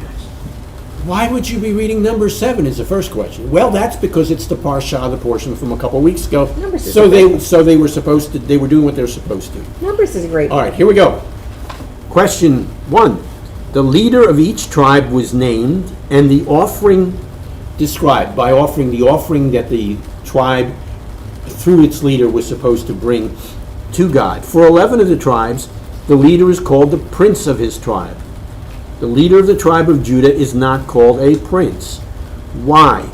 Why would you be reading Numbers 7 is the first question. Well, that's because it's the Parsha, the portion from a couple weeks ago. Numbers is So great. they were supposed to, they were doing what they were supposed to. Numbers is a great. All right, here we go. Question 1. The leader of each tribe was named, and the offering described, by offering the offering that the tribe, through its leader, was supposed to bring to God. For 11 of the tribes, the leader is called the prince of his tribe. The leader of the tribe of Judah is not called a prince. Why?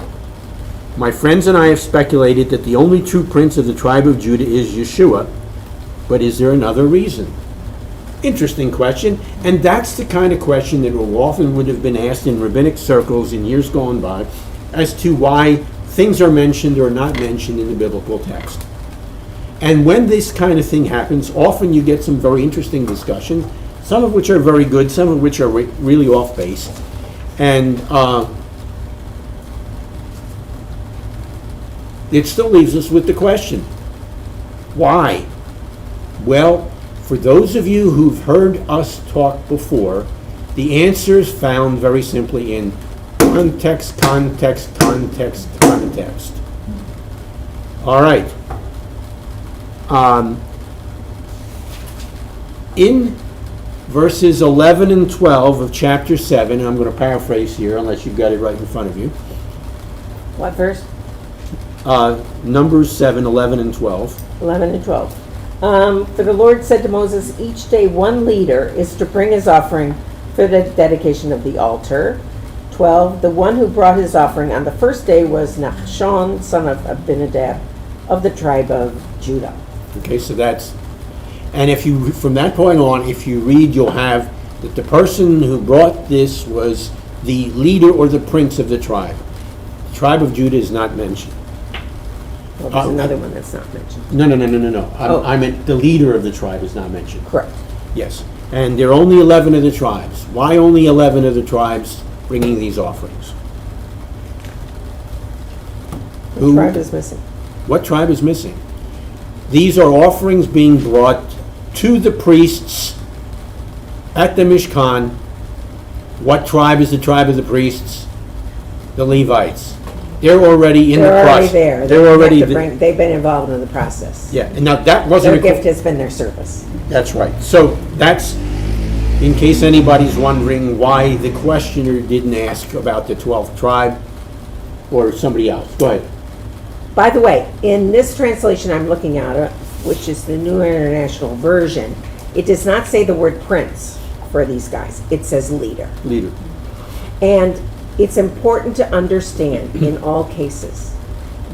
My friends and I have speculated that the only true prince of the tribe of Judah is Yeshua, but is there another reason? Interesting question, and that's the kind of question that often would have been asked in rabbinic circles in years gone by as to why things are mentioned or not mentioned in the biblical text. And when this kind of thing happens, often you get some very interesting discussions, some of which are very good, some of which are really off base. And it still leaves us with the question, why? Well, for those of you who've heard us talk before, the answer is found very simply in context, context, context, context. All right. In verses 11 and 12 of chapter 7, and I'm going to paraphrase here unless you've got it right in front of you. What verse? Numbers 7, 11 and 12. 11 and 12. For the Lord said to Moses, each day one leader is to bring his offering for the dedication of the altar. 12. The one who brought his offering on the first day was Nachshon, son of Abinadab, of the tribe of Judah. Okay, so that's, and if you, from that point on, if you read, you'll have that the person who brought this was the leader or the prince of the tribe. The tribe of Judah is not mentioned. Well, there's another one that's not mentioned. No. Oh. I meant the leader of the tribe is not mentioned. Correct. Yes, and there are only 11 of the tribes. Why only 11 of the tribes bringing these offerings? The tribe is missing. What tribe is missing? These are offerings being brought to the priests at the Mishkan. What tribe is the tribe of the priests? The Levites. They're already in the process. They're already there. They're already They've been involved in the process. Yeah, and now that wasn't Their gift has been their service. That's right. So that's, in case anybody's wondering why the questioner didn't ask about the 12th tribe or somebody else. Go ahead. By the way, in this translation I'm looking at, which is the New International Version, it does not say the word prince for these guys. It says leader. Leader. And it's important to understand in all cases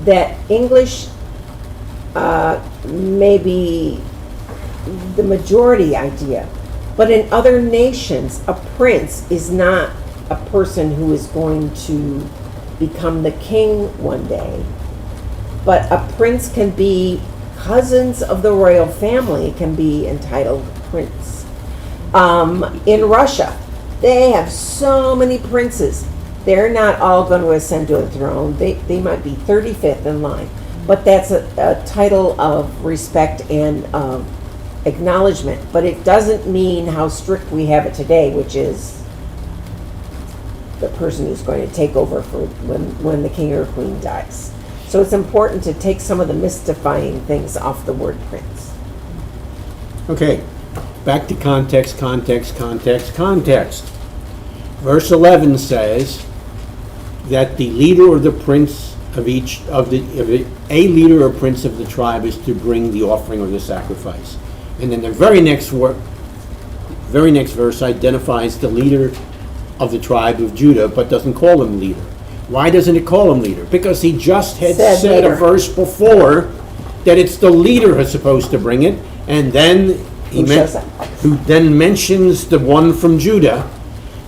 that English may be the majority idea, but in other nations, a prince is not a person who is going to become the king one day, but a prince can be cousins of the royal family can be entitled prince. In Russia, they have so many princes. They're not all going to ascend to a throne. They might be 35th in line. But that's a title of respect and acknowledgement. But it doesn't mean how strict we have it today, which is the person who's going to take over for when the king or queen dies. So it's important to take some of the mystifying things off the word prince. Okay, back to context, context, context, context. Verse 11 says that the leader or the prince of each a leader or prince of the tribe is to bring the offering or the sacrifice. And then the very next verse identifies the leader of the tribe of Judah, but doesn't call him leader. Why doesn't it call him leader? Because he just had said a verse before that it's the leader who's supposed to bring it, and then who then mentions the one from Judah.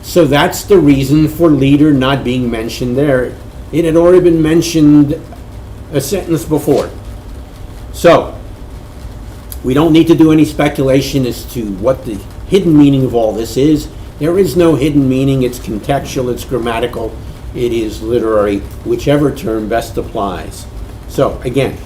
So that's the reason for leader not being mentioned there. It had already been mentioned a sentence before. So, we don't need to do any speculation as to what the hidden meaning of all this is. There is no hidden meaning. It's contextual, it's grammatical, it is literary, whichever term best applies. So, again,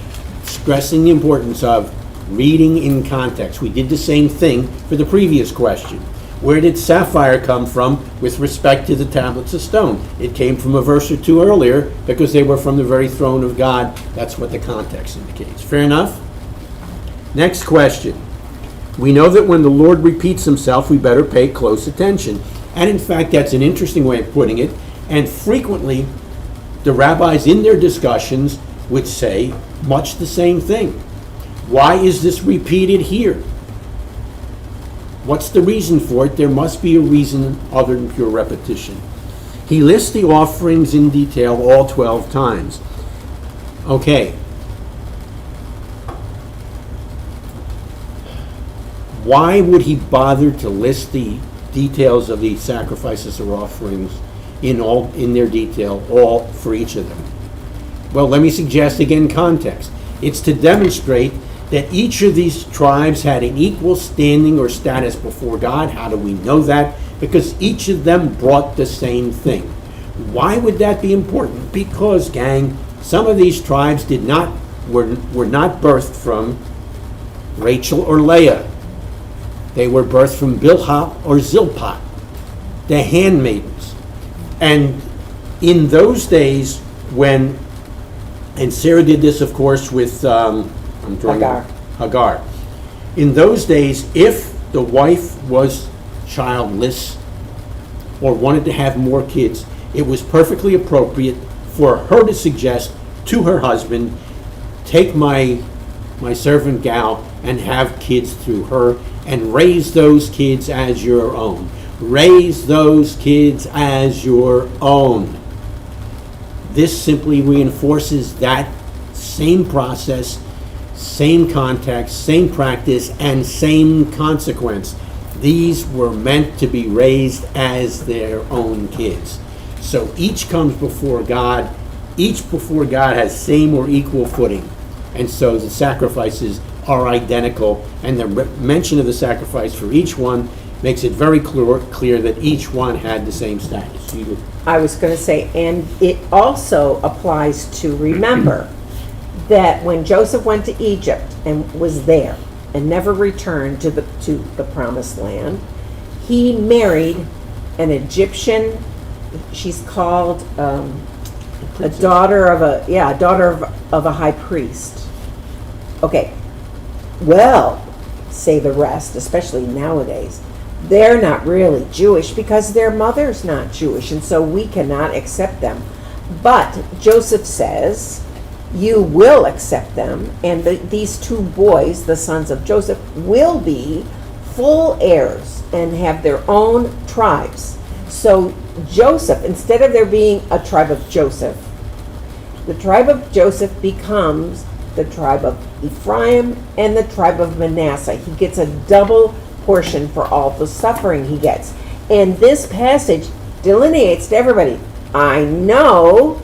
stressing the importance of reading in context. We did the same thing for the previous question. Where did sapphire come from with respect to the tablets of stone? It came from a verse or two earlier because they were from the very throne of God. That's what the context indicates. Fair enough? Next question. We know that when the Lord repeats himself, we better pay close attention. And in fact, that's an interesting way of putting it. And frequently, the rabbis in their discussions would say much the same thing. Why is this repeated here? What's the reason for it? There must be a reason other than pure repetition. He lists the offerings in detail all 12 times. Okay. Why would he bother to list the details of the sacrifices or offerings in their detail, all for each of them? Well, let me suggest again context. It's to demonstrate that each of these tribes had an equal standing or status before God. How do we know that? Because each of them brought the same thing. Why would that be important? Because, gang, some of these tribes were not birthed from Rachel or Leah. They were birthed from Bilhah or Zilpah, the handmaidens. And in those days when, and Sarah did this, of course, with Hagar. In those days, if the wife was childless or wanted to have more kids, it was perfectly appropriate for her to suggest to her husband, take my servant gal and have kids through her and raise those kids as your own. Raise those kids as your own. This simply reinforces that same process, same context, same practice, and same consequence. These were meant to be raised as their own kids. So each comes before God. Each before God has same or equal footing. And so the sacrifices are identical. And the mention of the sacrifice for each one makes it very clear that each one had the same status. I was going to say, and it also applies to remember that when Joseph went to Egypt and was there and never returned to the promised land, he married an Egyptian. She's called a daughter of a high priest. Okay, well, say the rest, especially nowadays, they're not really Jewish because their mother's not Jewish, and so we cannot accept them. But Joseph says, you will accept them, and these two boys, the sons of Joseph, will be full heirs and have their own tribes. So Joseph, instead of there being a tribe of Joseph, the tribe of Joseph becomes the tribe of Ephraim and the tribe of Manasseh. He gets a double portion for all the suffering he gets. And this passage delineates to everybody, I know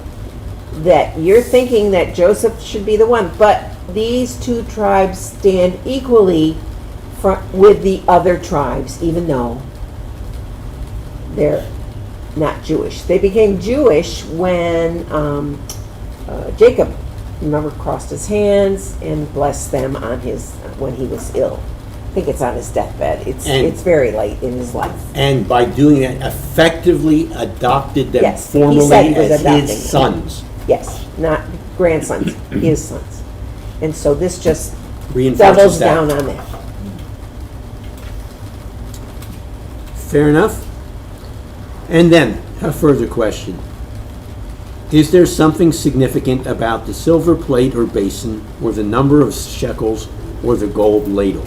that you're thinking that Joseph should be the one, but these two tribes stand equally with the other tribes, even though they're not Jewish. They became Jewish when Jacob, remember, crossed his hands and blessed them on when he was ill. I think it's on his deathbed. It's very late in his life. And by doing that, effectively adopted them formally as his sons. Yes, not grandsons, his sons. And so this just Reinforces doubles down on that. Fair enough? And then, a further question. Is there something significant about the silver plate or basin, or the number of shekels, or the gold ladle?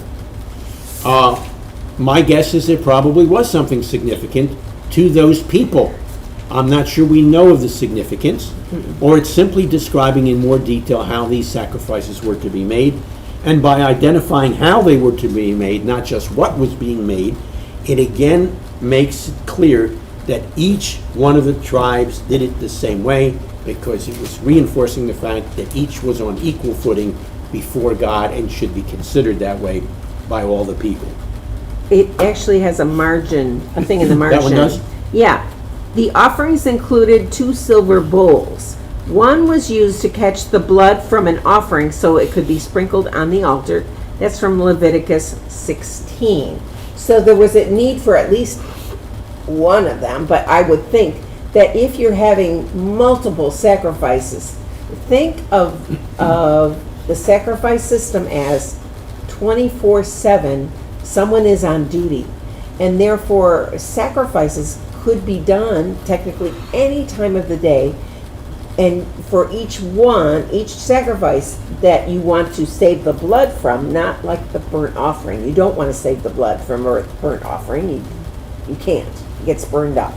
My guess is there probably was something significant to those people. I'm not sure we know of the significance, or it's simply describing in more detail how these sacrifices were to be made. And by identifying how they were to be made, not just what was being made, it again makes it clear that each one of the tribes did it the same way, because it was reinforcing the fact that each was on equal footing before God and should be considered that way by all the people. It actually has a margin, a thing in the margin. That one does? Yeah. The offerings included 2 silver bowls. One was used to catch the blood from an offering so it could be sprinkled on the altar. That's from Leviticus 16. So there was a need for at least one of them, but I would think that if you're having multiple sacrifices, think of the sacrifice system as 24/7, someone is on duty. And therefore, sacrifices could be done technically any time of the day. And for each sacrifice that you want to save the blood from, not like the burnt offering. You don't want to save the blood from a burnt offering. You can't. It gets burned up.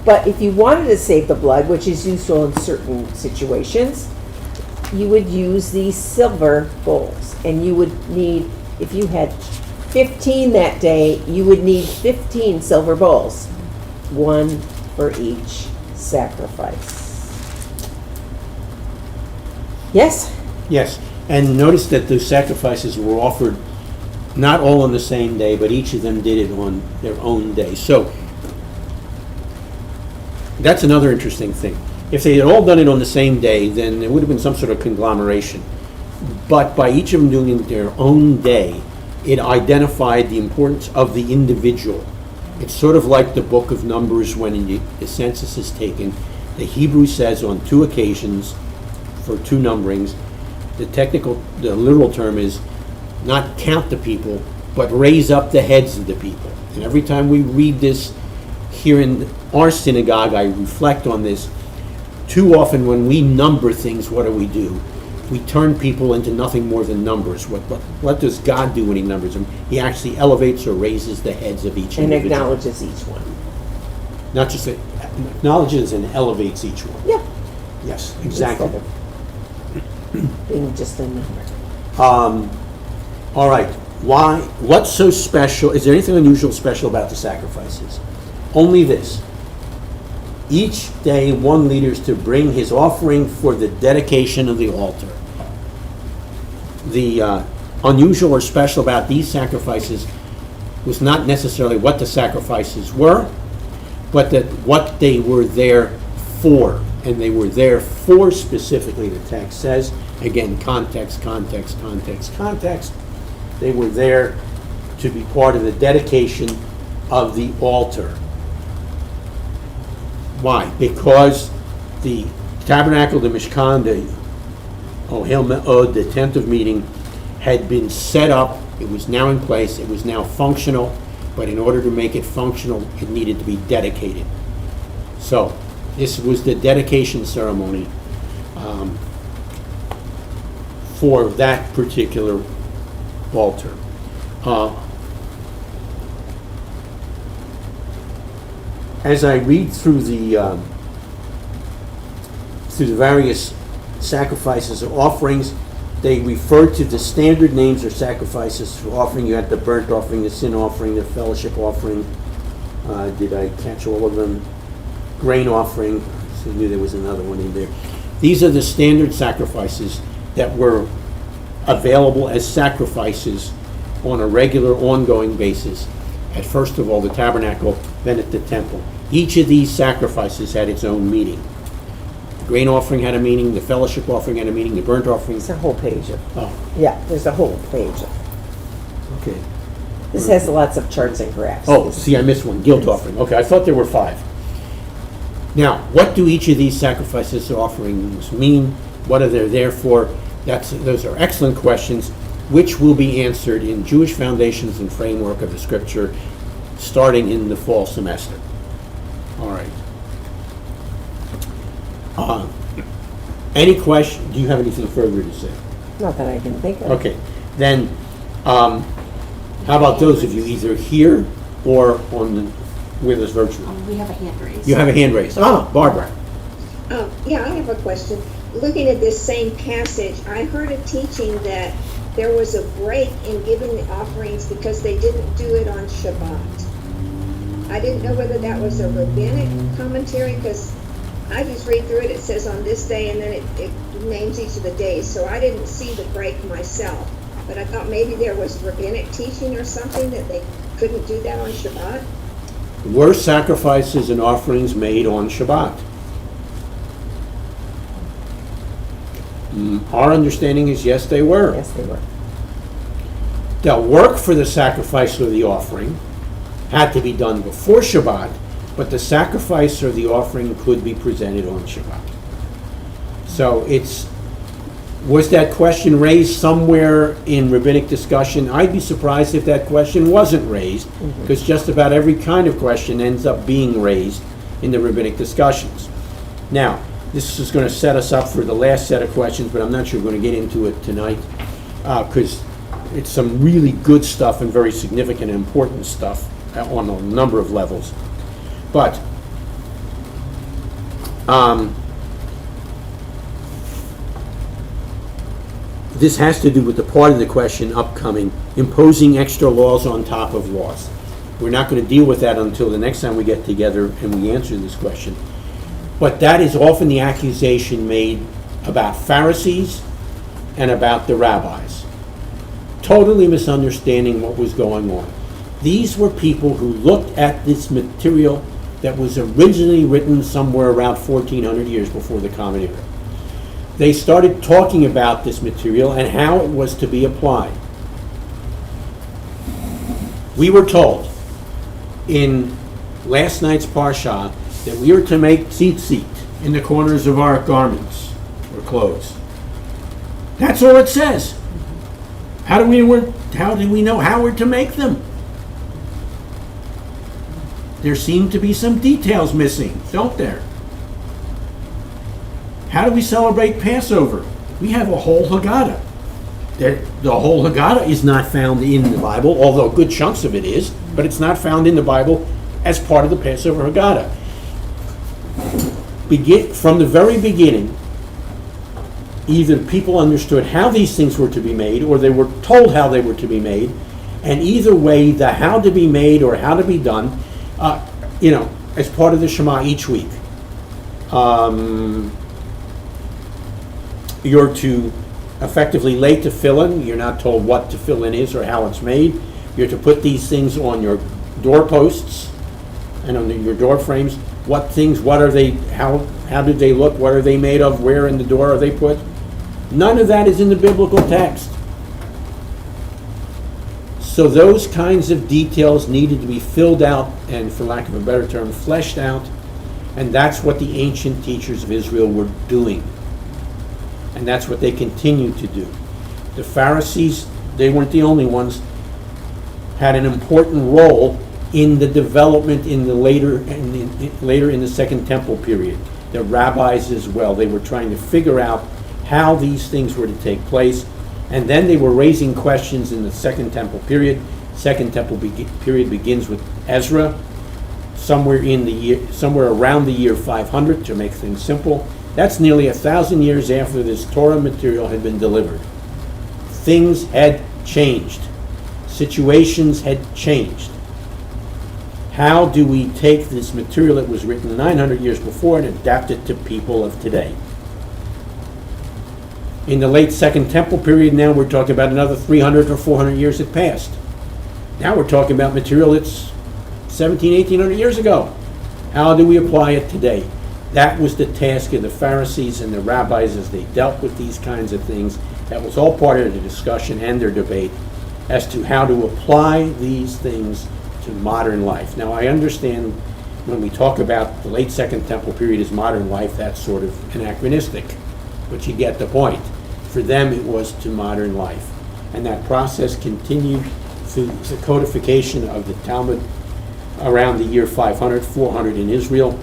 But if you wanted to save the blood, which is useful in certain situations, you would use these silver bowls. And you would need, if you had 15 that day, you would need 15 silver bowls. One for each sacrifice. Yes? Yes, and notice that the sacrifices were offered not all on the same day, but each of them did it on their own day. So that's another interesting thing. If they had all done it on the same day, then there would have been some sort of conglomeration. But by each of them doing it their own day, it identified the importance of the individual. It's sort of like the book of Numbers when the census is taken. The Hebrew says on 2 occasions, for 2 numberings, the literal term is not count the people, but raise up the heads of the people. And every time we read this here in our synagogue, I reflect on this. Too often when we number things, what do? We turn people into nothing more than numbers. What does God do when he numbers them? He actually elevates or raises the heads of each And individual. acknowledges each one. Not just acknowledges and elevates each one. Yeah. Yes, exactly. Instead of being just a number. All right. What's so special? Is there anything unusual special about the sacrifices? Only this. Each day, one leader is to bring his offering for the dedication of the altar. The unusual or special about these sacrifices was not necessarily what the sacrifices were, but that what they were there for. And they were there for specifically, the text says. Again, context. They were there to be part of the dedication of the altar. Why? Because the tabernacle, the Mishkan, the Ohel Me'od, the tent of meeting, had been set up. It was now in place. It was now functional. But in order to make it functional, it needed to be dedicated. So this was the dedication ceremony for that particular altar. As I read through the various sacrifices or offerings, they refer to the standard names or sacrifices for offering. You had the burnt offering, the sin offering, the fellowship offering. Did I catch all of them? Grain offering. I knew there was another one in there. These are the standard sacrifices that were available as sacrifices on a regular, ongoing basis at first of all the tabernacle, then at the temple. Each of these sacrifices had its own meaning. The grain offering had a meaning, the fellowship offering had a meaning, the burnt offering. It's a whole page of. Oh, Yeah, there's a whole page of. okay. This has lots of charts and graphs. Oh, see, I missed one. Guilt offering. Okay, I thought there were 5. Now, what do each of these sacrifices or offerings mean? What are they there for? Those are excellent questions, which will be answered in Jewish Foundations and Framework of the Scripture, starting in the fall semester. All right. Any question? Do you have anything further to say? Not that I can think of. Okay. Then, how about those of you either here or with us virtually? We have a hand raised. You have a hand raised. Ah, Barbara. Yeah, I have a question. Looking at this same passage, I heard a teaching that there was a break in giving the offerings because they didn't do it on Shabbat. I didn't know whether that was a rabbinic commentary, because I just read through it, it says on this day, and then it names each of the days, so I didn't see the break myself. But I thought maybe there was rabbinic teaching or something that they couldn't do that on Shabbat. Were sacrifices and offerings made on Shabbat? Our understanding is yes, they were. Yes, they were. The work for the sacrifice or the offering had to be done before Shabbat, but the sacrifice or the offering could be presented on Shabbat. So was that question raised somewhere in rabbinic discussion? I'd be surprised if that question wasn't raised, because just about every kind of question ends up being raised in the rabbinic discussions. Now, this is going to set us up for the last set of questions, but I'm not sure we're going to get into it tonight, because it's some really good stuff and very significant and important stuff on a number of levels. But this has to do with the part of the question upcoming, imposing extra laws on top of laws. We're not going to deal with that until the next time we get together and we answer this question. But that is often the accusation made about Pharisees and about the rabbis. Totally misunderstanding what was going on. These were people who looked at this material that was originally written somewhere around 1400 years before the Common Era. They started talking about this material and how it was to be applied. We were told in last night's Parsha that we are to make tzitzit in the corners of our garments or clothes. That's all it says. How do we know how we're to make them? There seem to be some details missing, don't there? How do we celebrate Passover? We have a whole Haggadah. The whole Haggadah is not found in the Bible, although good chunks of it is, but it's not found in the Bible as part of the Passover Haggadah. From the very beginning, either people understood how these things were to be made, or they were told how they were to be made, and either way, the how to be made or how to be done, as part of the Shema each week. You're to effectively lay tefillin. You're not told what tefillin is or how it's made. You're to put these things on your doorposts and on your door frames. What are they, how do they look, what are they made of, where in the door are they put? None of that is in the biblical text. So those kinds of details needed to be filled out and, for lack of a better term, fleshed out, and that's what the ancient teachers of Israel were doing. And that's what they continue to do. The Pharisees, they weren't the only ones, had an important role in the development in the later in the Second Temple period. The rabbis as well. They were trying to figure out how these things were to take place, and then they were raising questions in the Second Temple period. Second Temple period begins with Ezra, somewhere around the year 500, to make things simple. That's nearly 1,000 years after this Torah material had been delivered. Things had changed. Situations had changed. How do we take this material that was written 900 years before and adapt it to people of today? In the late Second Temple period now, we're talking about another 300 or 400 years had passed. Now we're talking about material that's 1,800 years ago. How do we apply it today? That was the task of the Pharisees and the rabbis as they dealt with these kinds of things. That was all part of the discussion and their debate as to how to apply these things to modern life. Now, I understand when we talk about the late Second Temple period as modern life, that's sort of anachronistic, but you get the point. For them, it was to modern life. And that process continued through the codification of the Talmud around the year 500, 400 in Israel,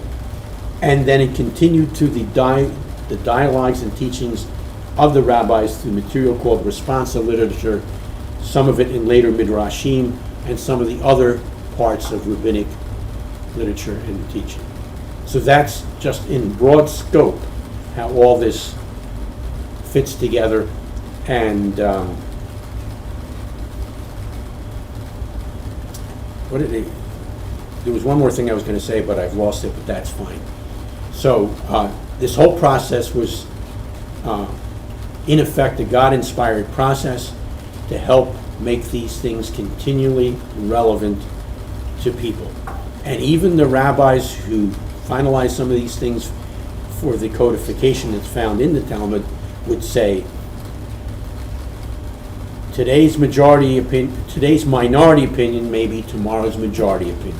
and then it continued to the dialogues and teachings of the rabbis through material called responsa literature, some of it in later midrashim, and some of the other parts of rabbinic literature and teaching. So that's just in broad scope how all this fits together. And there was one more thing I was going to say, but I've lost it, but that's fine. So this whole process was, in effect, a God-inspired process to help make these things continually relevant to people. And even the rabbis who finalized some of these things for the codification that's found in the Talmud would say, today's minority opinion may be tomorrow's majority opinion.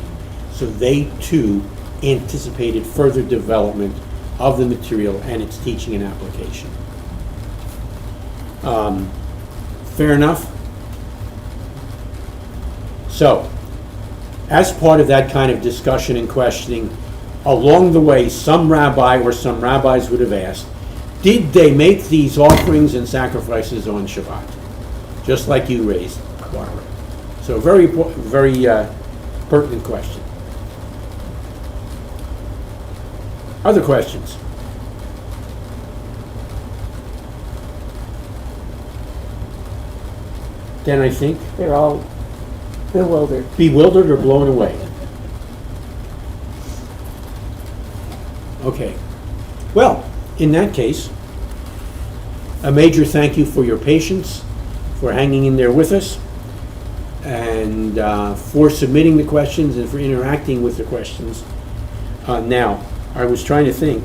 So they too anticipated further development of the material and its teaching and application. Fair enough? So, as part of that kind of discussion and questioning, along the way, some rabbi or some rabbis would have asked, did they make these offerings and sacrifices on Shabbat? Just like you raised, Barbara. So very pertinent question. Other questions? Then I think They're all bewildered. bewildered or blown away. Okay. Well, in that case, a major thank you for your patience, for hanging in there with us, and for submitting the questions and for interacting with the questions. Now, I was trying to think.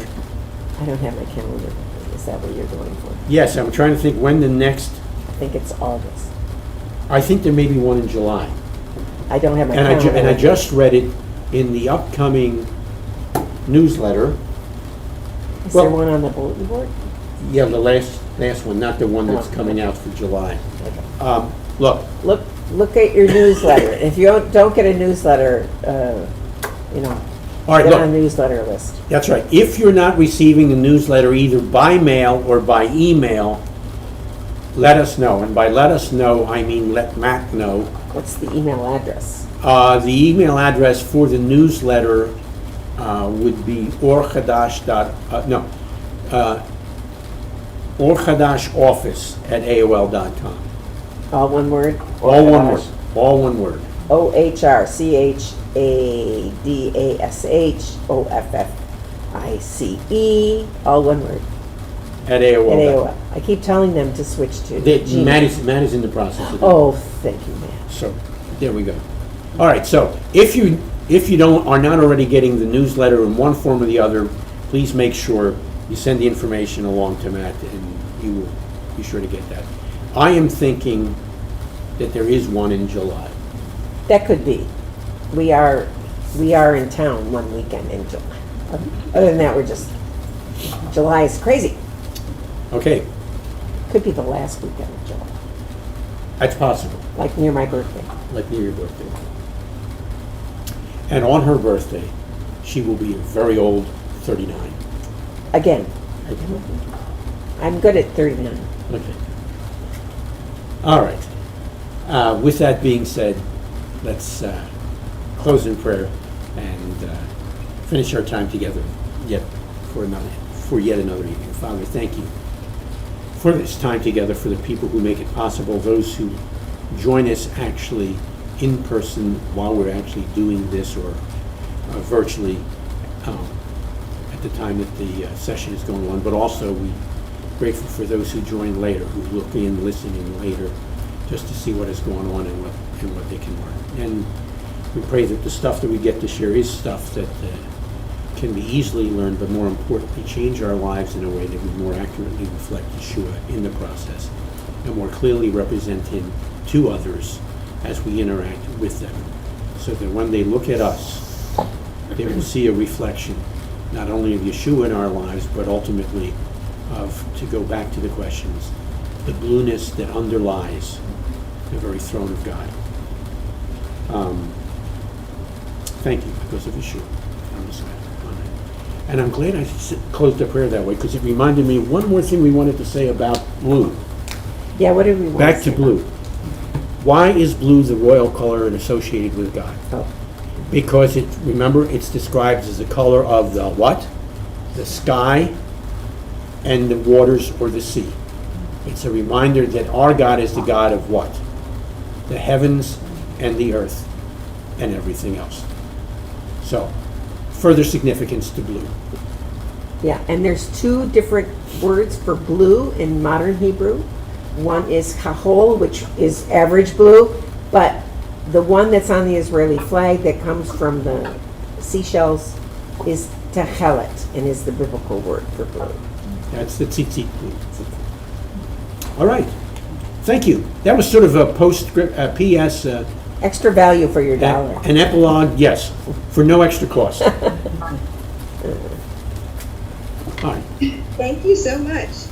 I don't have my calendar. Is that what you're going for? Yes, I'm trying to think when the next. I think it's August. I think there may be one in July. I don't have my And calendar. I just read it in the upcoming newsletter. Is there well- one on the bulletin board? Yeah, the last one, not the one that's Oh. coming out for July. Okay. Look, Look at your newsletter. If you don't get a newsletter, all right, get on a look, newsletter list. that's right. If you're not receiving the newsletter either by mail or by email, let us know. And by let us know, I mean let Matt know. What's the email address? The email address for the newsletter would be orchadashoffice@aol.com. All one word? All one word. All one word. ORCHADASHOFFICE. All one word. At At AOL. AOL. I keep telling them to switch to Gmail. Matt is in the process of it. Oh, thank you, man. So, there we go. All right, so if you are not already getting the newsletter in one form or the other, please make sure you send the information along to Matt, and you will be sure to get that. I am thinking that there is one in July. That could be. We are in town one weekend in July. Other than that, July is crazy. Okay, Could be the last weekend of July, that's possible, like near my birthday. like near your birthday. And on her birthday, she will be a very old 39. Again, I'm good at 39. Okay. All right. With that being said, let's close in prayer and finish our time together for yet another evening. Father, thank you for this time together, for the people who make it possible, those who join us actually in person while we're actually doing this, or virtually at the time that the session is going on, but also we're grateful for those who join later, who look in, listen in later, just to see what is going on and what they can learn. And we pray that the stuff that we get to share is stuff that can be easily learned, but more importantly, change our lives in a way that would more accurately reflect Yeshua in the process and more clearly represent him to others as we interact with them, so that when they look at us, they will see a reflection not only of Yeshua in our lives, but ultimately to go back to the questions, the blueness that underlies the very throne of God. Thank you, because of Yeshua on the side. Amen. And I'm glad I closed the prayer that way, because it reminded me of one more thing we wanted to say about blue. Yeah, what did we want Back to to say blue. Why is blue the royal color and associated with God? Oh, Because remember, it's described as the color of the what? The sky and the waters or the sea. It's a reminder that our God is the God of what? The heavens and the earth and everything else. So, further significance to blue. Yeah, and there's two different words for blue in modern Hebrew. One is kahol, which is average blue, but the one that's on the Israeli flag that comes from the seashells is techelet, and is the biblical word for blue. That's the tzitzit blue. All right. Thank you. That was sort of a postscript, PS, Extra value for your dollar. an epilogue, yes, for no extra cost. All right. Thank you so much.